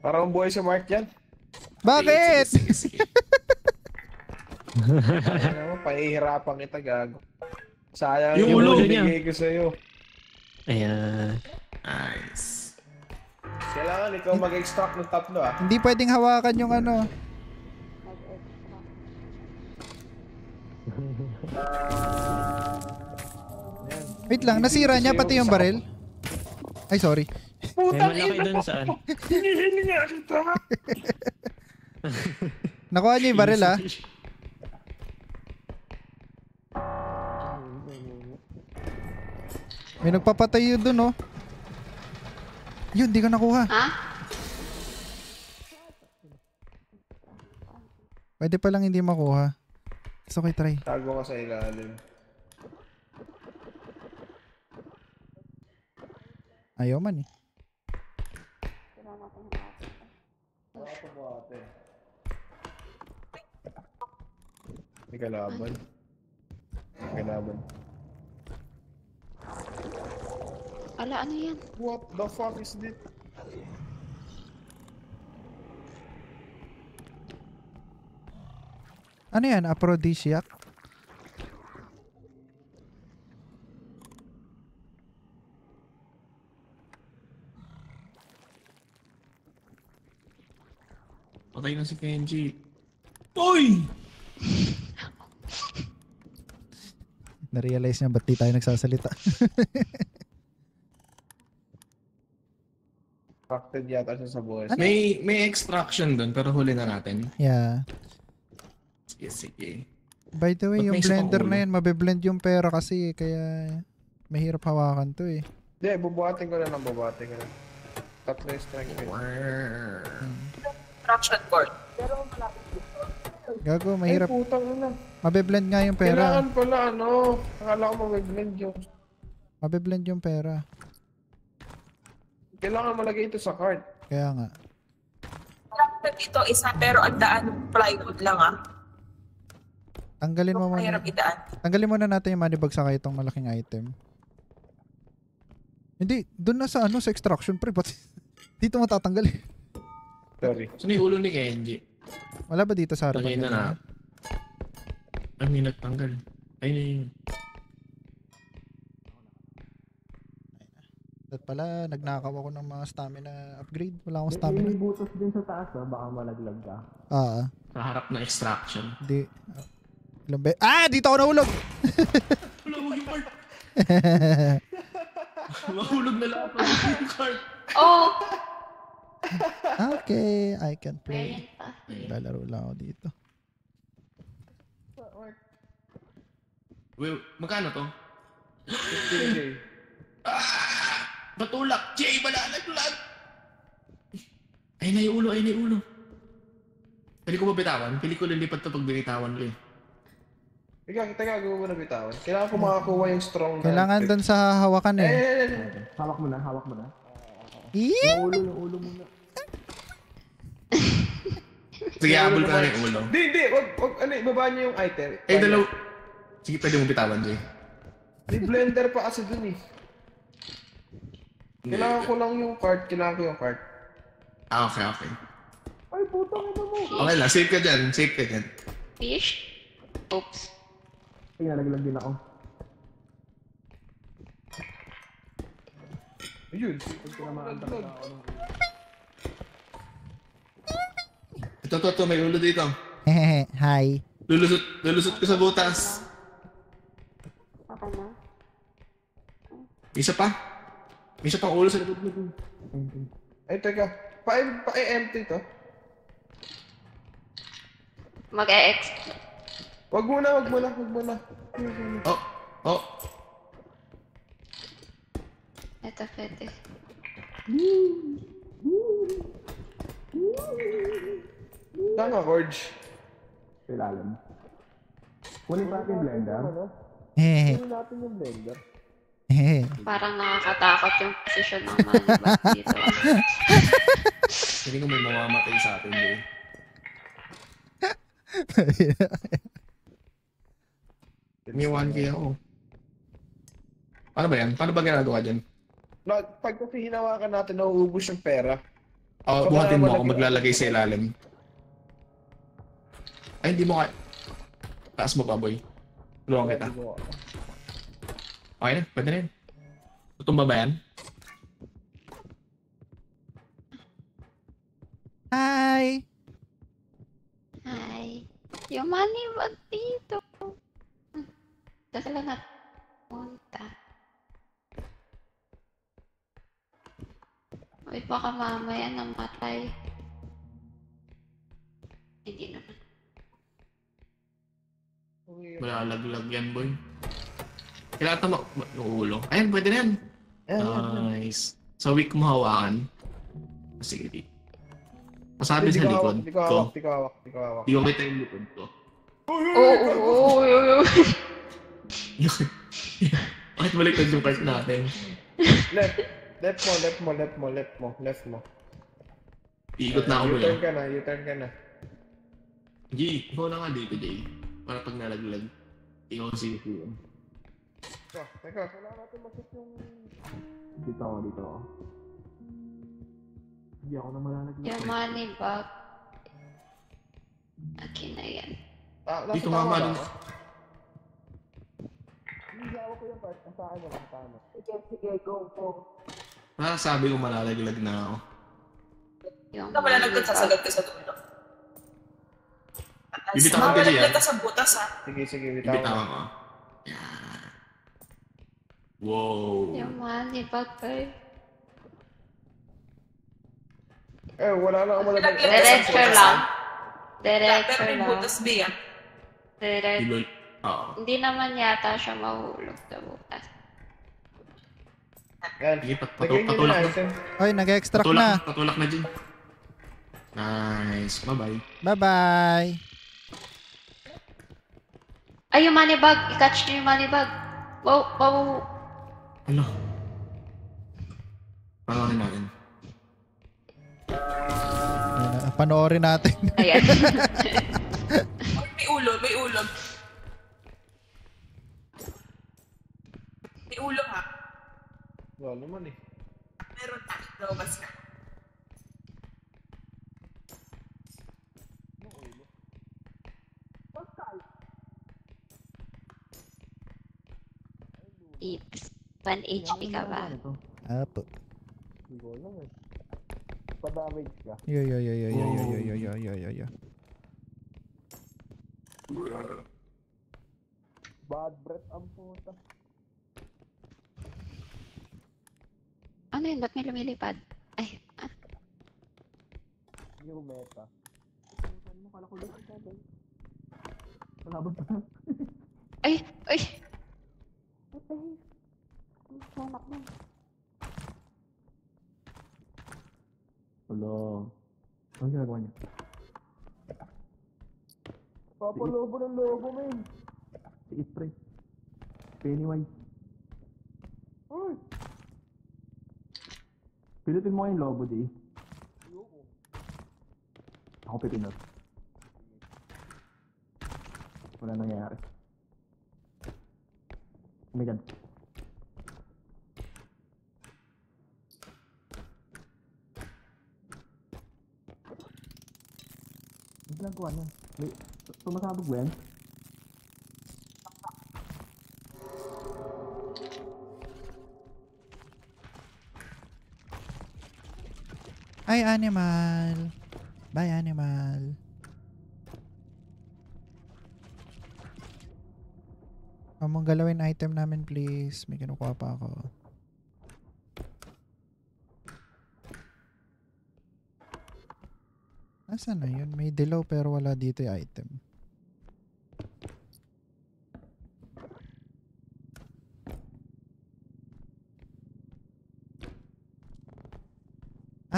Parang buhay sa Mark yan. Bakit? Sige. Ano mo, pahihirapan kita, gago. Sayang Yung yung ulo ulo niya. binigay ko sa'yo. Ayan. Nice. Kailangan ikaw mag-extract ng tatlo ah. Hindi pwedeng hawakan yung ano. Wait lang, nasira niya pati yung baril. Ay, sorry. May malaki dun saan. Hinihingi niya kita. Nakuha niya yung baril, ah. May nagpapatay yun dun, oh. Yun, di ko nakuha. Ha? Pwede palang hindi makuha. Gusto ko i-try. Tago ka sa ilalim. Ayaw man, eh. May kalaban. May kalaban. Ala, ano yan? What the fuck is this? Ano yan? Aphrodisiac? Patay na si Kenji. Uy! Na-realize niya ba't di tayo nagsasalita. Facted yata siya sa buhay. May extraction dun, pero huli na natin. Yeah. Sige, sige. By the way, Ba't yung may isa pang blender ulo? na yun, mabe-blend yung pera kasi kaya mahirap hawakan to eh. Hindi, bubuhatin ko na lang, bubuhatin ko na. Tatlo yung strength. Traction cord. Gago, Ay, mahirap. putang ina. Mabe-blend nga yung pera. Kailangan pala, ano, akala ko mag-blend yung... Mabe-blend yung pera. Kailangan malagay ito sa cart. Kaya nga. Traction dito isa pero ang daan plywood lang ah. Tanggalin mo muna. Mahirap idaan. Tanggalin muna natin yung money bag saka itong malaking item. Hindi, doon na sa ano, sa extraction pre. Ba't dito matatanggal eh? Sorry. Saan yung ulo ni Kenji? Wala ba dito sa harapan? Lagay na niya? na. Ay, may nagtanggal. Ay, na yun. At pala, nagnakaw ako ng mga stamina upgrade. Wala akong stamina. May butos din sa taas ba? Baka malaglag ka. Sa harap ng extraction. Hindi. Ilang dito ako nahulog! Wala mo yung cart. Mahulog na lahat ng yung cart. Oh! Okay, I can play. Ayan pa. Lalaro lang ako dito. Well, magkano to? 15K. Batulak! Jay, malalaglag! Ay na yung ulo, ay na yung ulo. Pili ko ba bitawan? Pili ko lilipat to pag binitawan ko eh. Teka, gawin mo na bitawan. Kailangan ko makakuha yung strong Kailangan doon sa hawakan eh. Hawak mo na, hawak mo na. Eee! Yung ulo muna. Sige, habol ka na yung ulo. Hindi, wag, ano, ibaba niyo yung item. Ay, dalaw. Sige, pwede mo bitawan, Jay. May blender pa kasi dun eh. Kailangan ko lang yung cart, Ah, okay, okay. Ay, putang ina mo. Okay lang, safe ka dyan, safe ka dyan. Fish? Oops. Ay, nalaglag din ako. Ayun. Ito, may ulo dito. Hehehe, hi. Lulusot ko sa butas. Okay na. Isa pa. May isa pang ulo sa likod mo. Ay, teka. Pa-empty to. Mag-e-ex. Wag muna. Oh, oh. Ito, pwede. Saan nga, Corge? Sa ilalim. Kunin pa natin yung blender. Hehehe. Kunin natin yung blender. Hehehe. Parang nakakatakot yung posisyon ng manibag dito. Hindi ko may mamamatay sa atin, eh. May 1K ako. Paano ba yan? Paano ba ginagawa dyan? Pag kasi hinawakan natin, nauubos yung pera. Oh, So, buhatin mo kailangan ako maglalagay sa ilalim. Ay, hindi mo kaya. Taas mo pa, boy. Tulungan kita. Okay na, pwede na yun. Tutumba ba yan? Hi! Hi. Yung manibag dito. Saan sila napunta? Uy, baka mamaya namatay. Hindi naman. Malalaglag yan, boy. Kailangan ito ulo. Ayan, pwede na yan. Nice. So, weak mo hawakan. Sige, di. Masabi sa likod ko. Di ko hawak. Di ko kita yung likod ko. Oo. Bakit baliktad yung part natin? Left mo. Iikot na ako, boy. U-turn ka na. G, ikaw na nga dito, Jay. Para pag nalaglag, ikaw ang sisi. Teka, kailangan natin masip yung... Dito ako. Hindi ako na malalaglag. Yung manibag. Akin na yan. Dito nga man. Hindi ako ko yung part. Nasaan mo lang, paano? Sige, go po. Sabi ko malalaglag na ako. Yung Ito pala nagsasagat ka sa dulo. Bibitawan ka dyan. Mamalaglag ka sa butas, ha? Sige, Ibitawan ko. Yan. Wow. Yung manibag eh. Wala na ako malagay. Diretso lang. Diretso Pero may lang. butas, B, ah. Diretso. Ilol. Oo. Hindi naman yata siya mahulog sa butas. Yan. Sige, Lagay nyo patulak na na. item. Oy, nag-extract na. Patulak na dyan. Nice. Bye-bye. Bye-bye! Ay, yung manibag. I-catch nyo yung manibag. Wow. Ano? Panoorin natin. Panoorin natin. Ayan. May ulo. May ulo, ha? Wala naman eh. Meron na. Lumabas na. It's 1 HP ka ba? Apo. Hindi ko alam eh. Pa-damage ka. Yo. Bad breath ang puta. Ano yun? Ba't may lumilipad? Ay, Yung meta. Ay! Hello. Ano ginagawa niya? Papalobo ng lobo, men. Si Spray. Pennywise. Uy! Pilutin mo yung lobo, di. Ako pipinot. Wala nangyayari. Oh my God. Ang ginagawa niya? May sumasabog ba yan? Ay, animal. Bye, animal. Mong galawin item namin, please. May kinukuha pa ako. Asan na yun? May dilaw pero wala dito yung item.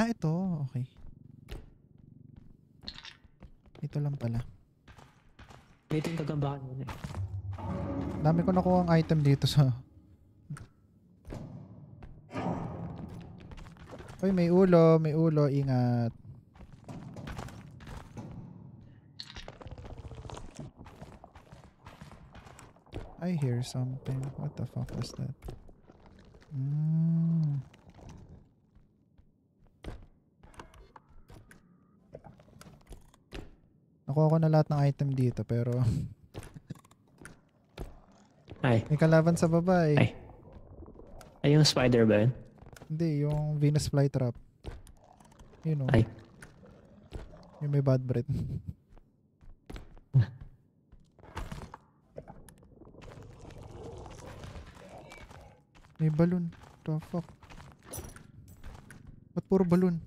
Ah, ito. Okay. Ito lang pala. Dito yung kagambahan mo na. Dami ko nakuha ang item dito sa... Uy, may ulo. May ulo. Ingat. I hear something. What the fuck was that? Nakuha ko na lahat ng item dito pero Ay. may kalaban sa baba eh. Ay. Ay, yung spider ba yun? Hindi, yung Venus flytrap. Yun o. Ay. Yung may bad breath. May balloon. The fuck? Ba't puro balloon?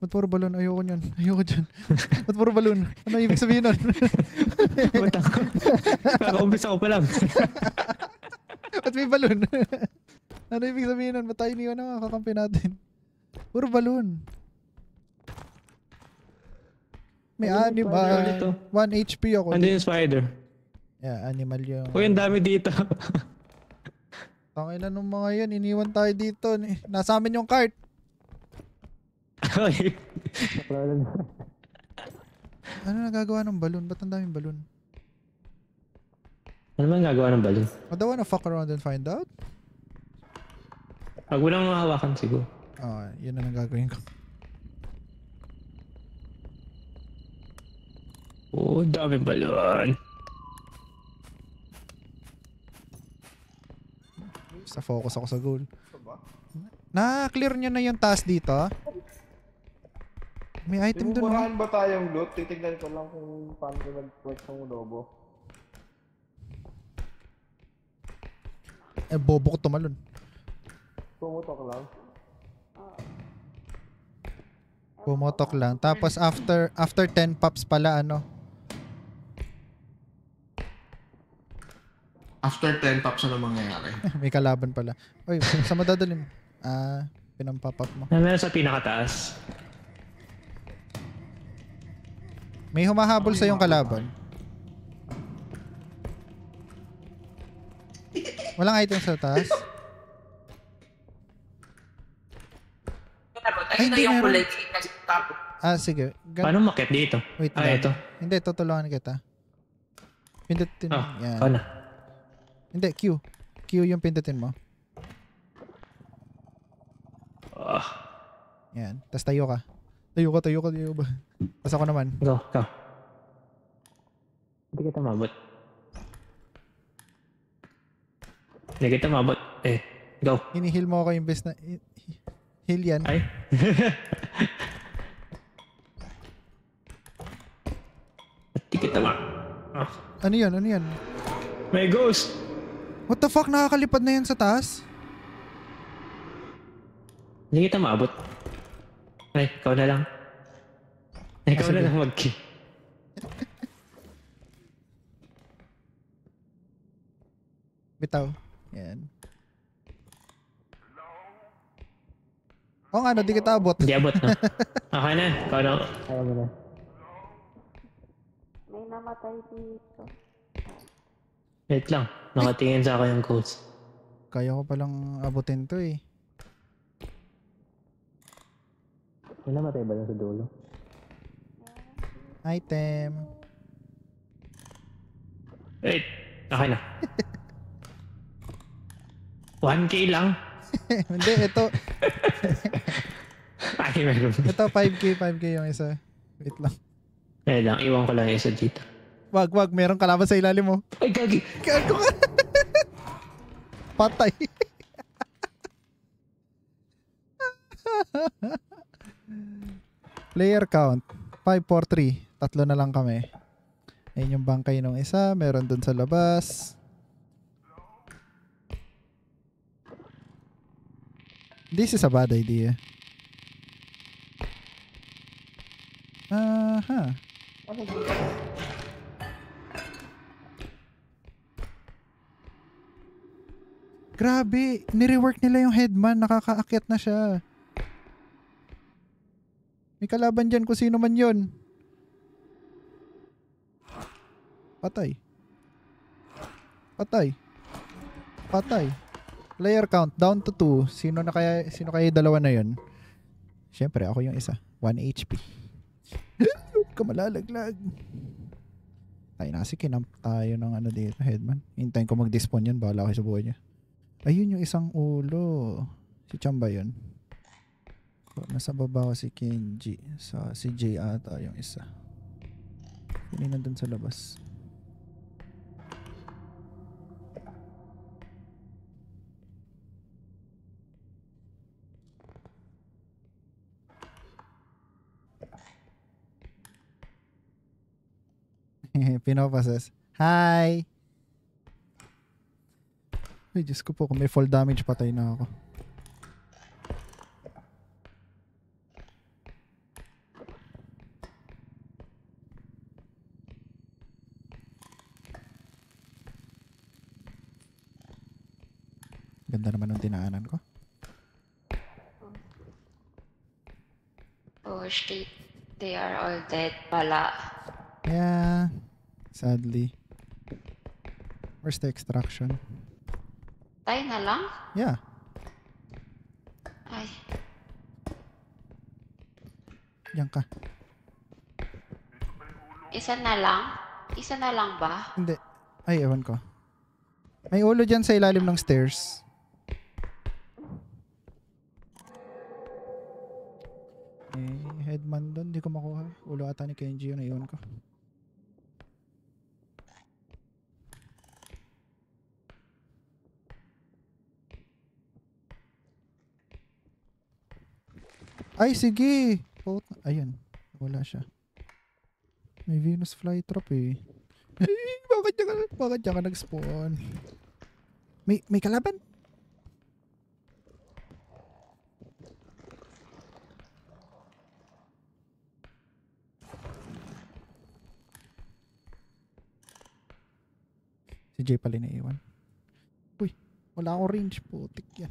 Ba't puro balloon? Ayoko nyan. Ayoko dyan. Ba't puro balloon? Ano ibig sabihin nun? Ba't ako? Kaka-umpisa ko pa lang. Ba't may balloon? Ano ibig sabihin nun? Ba't tayo iniwan na nga kakampi natin? Puro balloon. May Ano yung spider animal. dito? 1 HP ako. Ano yung spider? Yeah, animal yung... Uy, ang dami dito. Tangina nung mga yan. Iniwan tayo dito. Nasa amin yung cart. Ay. Ano nagagawa ng balloon? Ba't ang daming balloon? Ano man gagawa ng balon? I don't wanna fuck around and find out. Pag walang mahawakan siguro. Oh, yun na lang gagawin ko. Oo, daming balon. Sa focus ako sa goal. Na-clear nyo na yung task dito. May item dun. Buburahan ba tayong loot? Titignan ko lang kung paano nag-work ng lobo. Eh, bobo ko tumalon. Pumutok lang. Pumotok lang. Tapos after 10 pops pala ano. After 10 pops, ano mangyayari? May kalaban pala. Oy, sa madadalim. Pinampapap mo. Na meron sa pinakataas. May humahabol sa yung kalaban. Walang item sa taas. Ayun na hindi, yung meron. kulay green na top. Sige. Paano makit dito? Wait Ah, lang. ito. Hindi, tutulungan kita. Pindutin mo. Ah, Yan. ako na. Hindi, Q. Q yung pindutin mo. Ah, Yan. Tapos tayo ka. Tayo ba? Tapos ako naman. go. Hindi kita mabot. Eh, go. Hinihil mo ako imbes na... Heal yan. Ay. Hindi kita Ano yan? May ghost. What the fuck? Nakakalipad na yan sa taas? Hindi kita maabot. Ay, ikaw na lang. Ikaw sige. na lang mag-kill. Bitaw. Yan. Oo nga, di kita abot. Hindi abot, no? Okay na. Ikaw na. Ayaw mo na. May namatay dito. Wait lang. Nakatingin sa akin yung ghost. Kaya ko palang abutin to eh. May namatay ba lang sa dulo? Item. Wait. Okay na. 1K lang. Hindi, ito. Ay, meron. Ito, 5K yung isa. Wait lang. Eh lang, iwan ko lang yung isa dito. Wag, meron kalaban sa ilalim mo. Ay, gagi. Gago ka. Patay. Player count. 5, 4, 3. Tatlo na lang kami. Ayun yung bangkay nung isa. Meron dun sa labas. This is a bad idea. Aha. Grabe, nirework nila yung headman, nakakaakyat na siya. May kalaban dyan kung sino man yun. Patay. Patay. Patay. Player count down to 2. Sino kaya yung dalawa na yun? Siyempre, ako yung isa. 1 HP. Kamalalaglag. Tayo na kasi kinamp tayo ng ano dito, Headman. Hintayin ko mag-despawn yan. Bahala kayo sa buhay niya. Ayun yung isang ulo. Si Chamba yun. Nasa baba ko si Kenji. Si Jay ata yung isa. Yun nandun sa labas. Pinopasas. Hi! Ay, Diyos ko po. Kung may fall damage, patay na ako. Ganda naman ng tinaanan ko. Oh shit. They are all dead pala. Yeah. Sadly. Where's the extraction? Tayo na lang? Yeah. Ay. Diyan ka. Isa na lang? Isa na lang ba? Hindi. Ay, ewan ko. May ulo dyan sa ilalim ng stairs. Headman doon. Hindi ko makuha. Ulo ata ni Kenji yun. Naiwan ko. Ay, sige. Ayun. Wala siya. May Venus flytrap eh. Bakit diyan ka nag-spawn? May kalaban? Si Jay pala naiwan. Uy, wala akong range. Putik yan.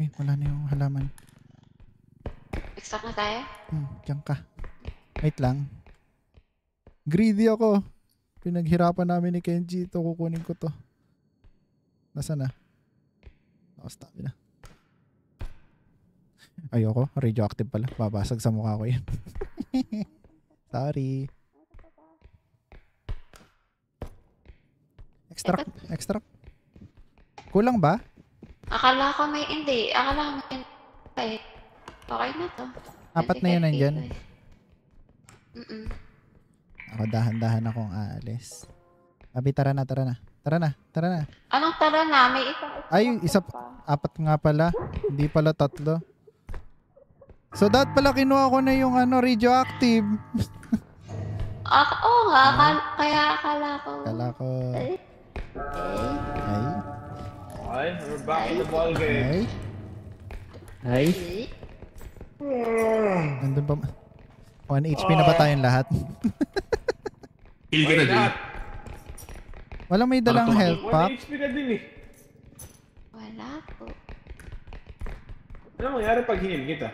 Eh, wala na yung halaman. Extract na tayo? Diyan ka. Wait lang. Greedy ako. Pinaghirapan namin ni Kenji ito. Kukunin ko to. Nasaan na? Stop na. Ayoko. Radioactive pala. Babasag sa mukha ko yan. Sorry. Extract. Kulang ba? Akala ko may hindi. Akala ko may hindi. Okay na to. Apat na yun nandyan. Ako dahan-dahan akong aalis. Abi, tara na. Anong tara na? May isang Ay, apat nga pala. Hindi pala 3. So, dapat pala kinuha ko na yung radioactive. Oo nga. Kaya akala ko. Ay. Ay, we're back in the ball game. Ay. Nandun pa. 1 HP na ba tayong lahat? Heal ka na din. Walang may dalang health 1 pack. HP ka din eh. Wala po. Ano mangyari pag heal kita?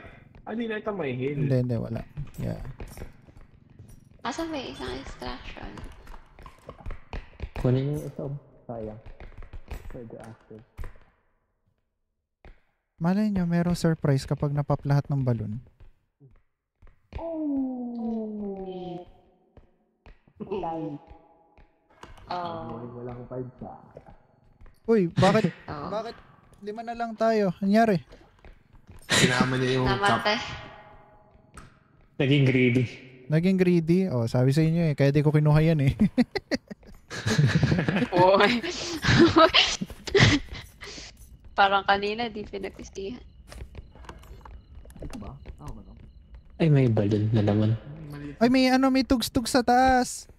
Hindi na ito may heal. Hindi, wala. Yeah. Asa may isang extraction? Kunin yung isa. Sayang. Radioactive. Malay nyo, merong surprise kapag napap lahat ng balon. Walang 5 sa. Uy, bakit 5 na lang tayo? Anyari? Sinama niya yung chop. Namatay. Naging greedy. Oh, sabi sa inyo kaya di ko kinuha yan eh. Oy. Parang kanina di pinagpistihan. Ay, may balon na naman. Ay, may tugs-tugs sa taas.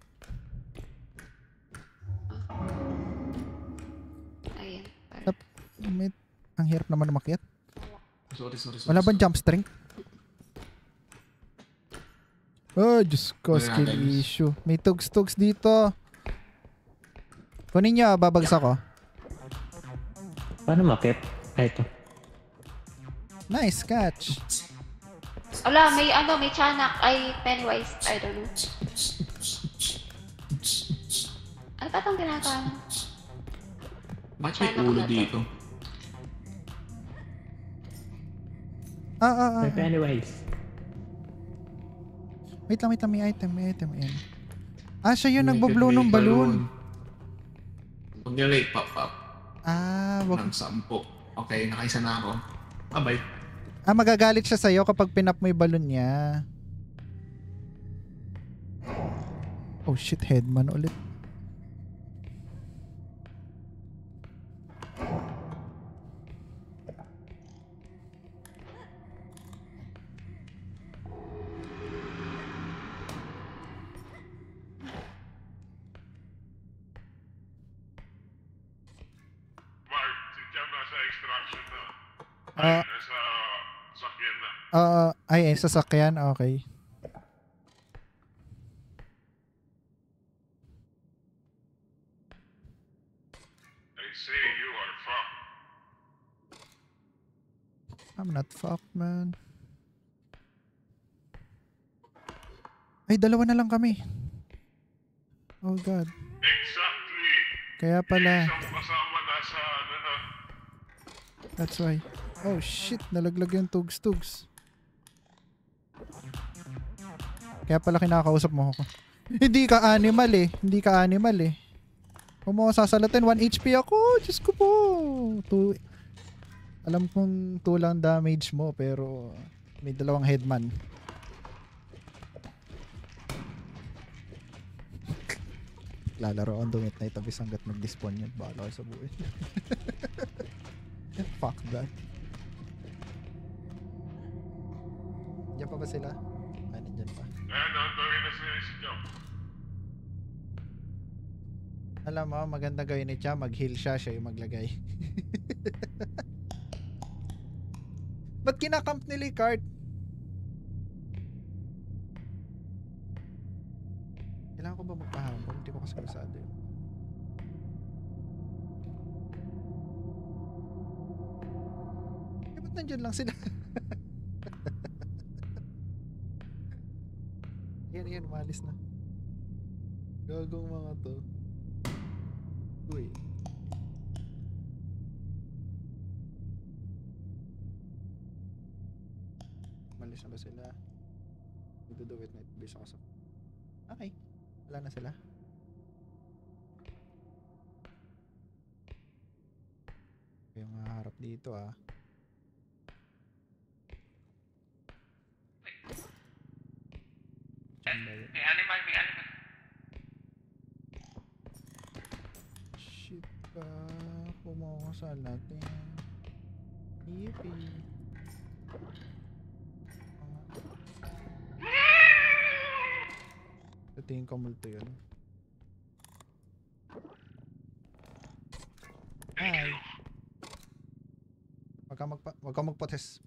Ayan. Ang hirap naman umakyat. Sorry. Wala bang jump string? Oh, Diyos ko, skill issue. May tugs-tugs dito. Kunin nyo, babagsak ko. Paano makit? Ay, ito. Nice catch. Wala, may tiyanak. Ay, Pennywise. I don't know. Ano ba itong ginagawa mo? Bakit may ulo dito? May Pennywise. Wait lang, may item, ayan. Siya yung May nagbo-blow ng balloon. Huwag nyo late pop-up. Wag. Ng 10. Okay, nakaisa na ako. Abay. Magagalit siya sa'yo kapag pinap mo yung balloon niya. Oh shit, headman ulit. Mark, si Jam nasa extraction na. Ah. Nasa sakyan na. Sasakyan, okay. I say you are fucked. I'm not fucked, man. Ay, dalawa na lang kami. Oh god. Exactly. Kaya pala. Isang kasama nasa ano na. That's why. Oh shit, nalaglag yung tugs-tugs. Kaya pala kinakausap mo ako. Hindi ka animal eh. Kung mo sasalatin, 1 HP ako. Diyos ko po. Alam kong 2 lang damage mo, pero may 2 headman. Lalaro on the midnight abis hanggat mag-despawn yun. Bahala ko sa buhay. Fuck that. Diyan pa ba sila? Nandyan pa. Ayan, nandawin na si Jam. Alam mo, maganda gawin ni Cha, mag-heal siya yung maglagay. Ba't kinakamp nila yung card? Kailangan ko ba magpahabol? Hindi ko kasi kabisado yun. Ba't nandyan lang sila? Yan, umalis na. Gagong mga to. Uy. Umalis na ba sila? Magdudawit na ito. Bisa ko sa... Okay. Wala na sila. Yung harap dito May animal. Shit pa. Pumakasal natin. Yippee. Tingin ko multo yun. Hi. Wag ka magpotes.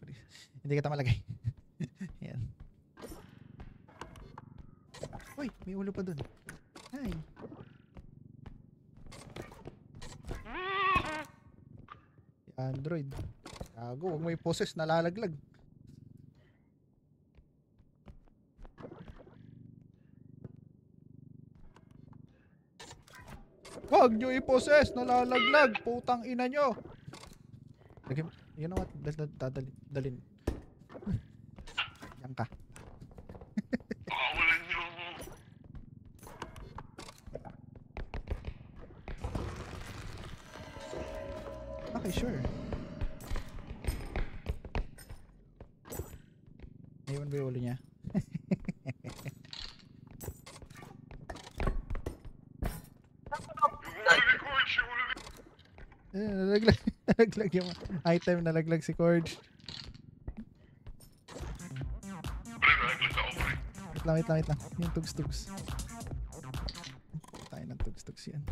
Hindi kita malagay. Yan. Uy, may ulo pa dun. Hi. Android. Gago, wag mo i-poses, nalalaglag. Wag nyo i-poses, nalalaglag. Putang ina nyo. You know what? Dalin. Yan ka. Pakawalan niyo ako. Okay, sure. Ayun ba yung ulo niya? Nalaglag yung item, nalaglag si Corge. Nalaglag ako, pre. Wait lang. Yung tugs-tugs. Tayo ng tugs-tugs yan.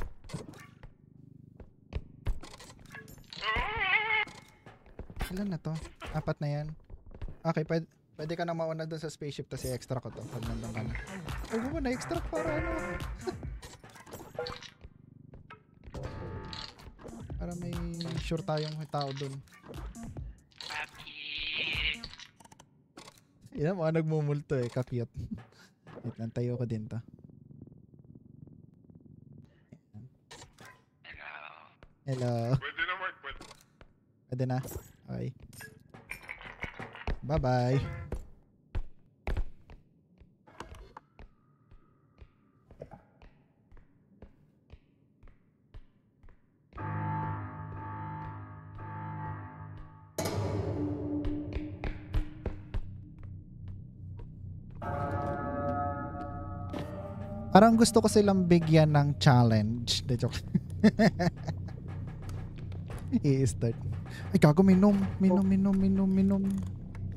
Ilan na to? 4 na yan. Okay, pwede ka na mauna dun sa spaceship tas i-extra ko to pag nandun ka na. Huwag mo na-extra para ano. Para may sure tayong may tao dun. Yan, mga nagmumulto eh, kakyat. Wait lang, tayo ko din to. Hello. Pwede na, Mark. Pwede. Pwede na? Okay. Bye-bye. Parang gusto ko silang bigyan ng challenge. De joke. I-start. Ay, gago, minom.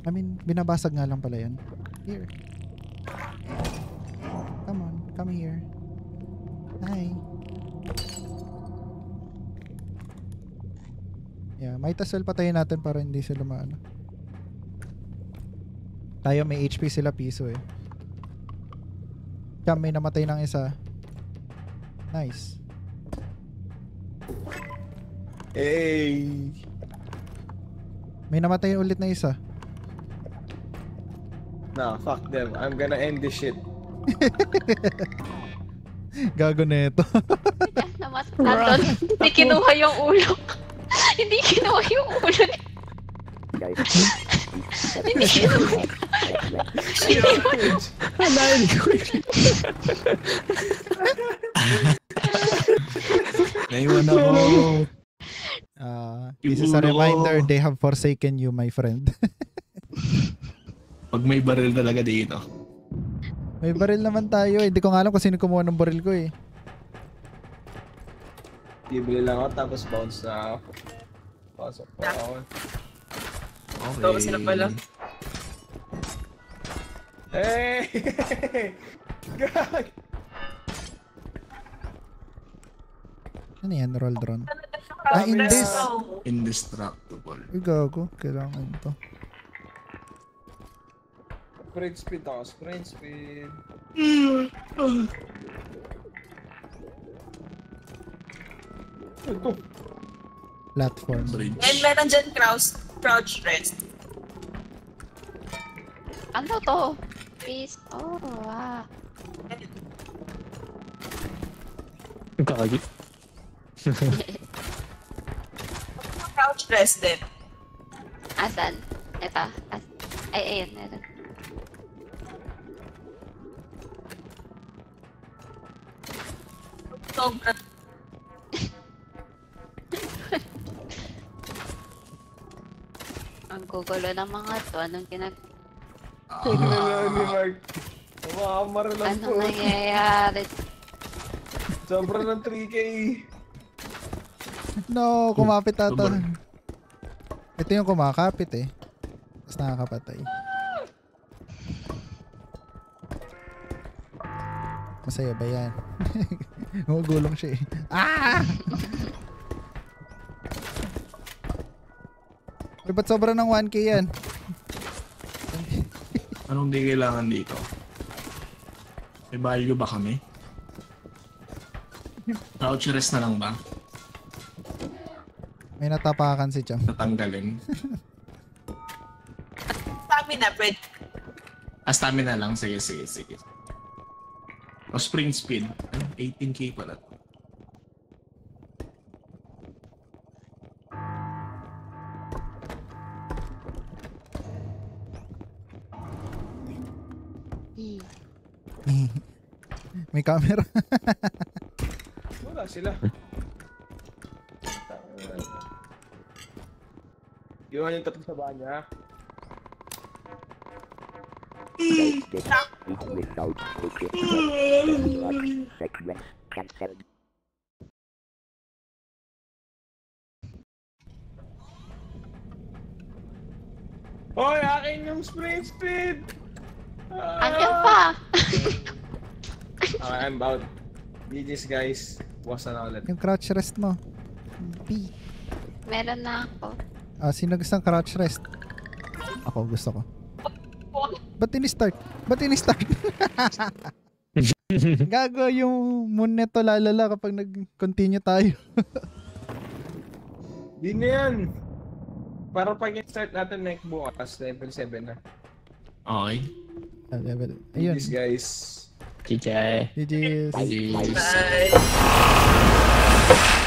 I mean, binabasag nga lang pala yan. Here. Come on, come here. Hi. Yeah, might as well patayin natin para hindi sila maano. Tayo may HP sila piso eh. Kaya may namatay ng isa. Nice. Hey! May namatay ulit na isa. Nah, fuck them. I'm gonna end this shit. Gago na ito. Yes, namatay. Hindi kinuha yung ulo. Hindi kinuha yung ulo. Hindi kinuha. Halain ko. Naiwan ako. This is a reminder, they have forsaken you, my friend. Pag may baril talaga dito. May baril naman tayo eh. Hindi ko nga alam kung sino kumuha ng baril ko eh. Bibili lang ako tapos bounce na ako. Pasok pa ako. Okay. Ito, sila pala. Hey! Gag! Ano yan? Roll drone. Ah, in this. Indestructible. Uy, gago. Kailangan to. Sprint speed ako. Sprint speed. Ito. Platform. Bridge. And meron dyan crouch rest. Ano to? Please. Oh, wow. Kagi. Crouch rest din. Asan? Ito. Ay, ayun. Meron. Sobrang Ang gugulo ng mga to. Anong Tignan na ni Mark. Makakamara lang Anong po. nangyayari? Sobrang ng 3K. No, kumapit ata. Super. Ito yung kumakapit eh. Tapos nakakapatay. Masaya ba yan? Gulong siya eh. Ah! Uy, ba't sobra ng 1K yan? Anong di kailangan dito? May value ba kami? Crouch rest na lang ba? May natapakan si Cham. Natanggalin. stamina, Fred. Stamina lang. Sige. O sprint speed. 18k pala to. May camera. Wala sila. Iwan yung tatlo sa banya. Hoy, akin yung sprint speed! Andiyan pa! Okay, I'm out. GG's guys. Bukas na ulit. Yung crouch rest mo. B. Meron na ako. Sino gusto ng crouch rest? Ako, gusto ko. Ba't ini-start? Gago yung moon neto lalala kapag nag-continue tayo. Di na yan. Para pag start natin next bukas, level 7 na. Okay. Ayun. Peace, guys. GG. GG's. Peace. Bye.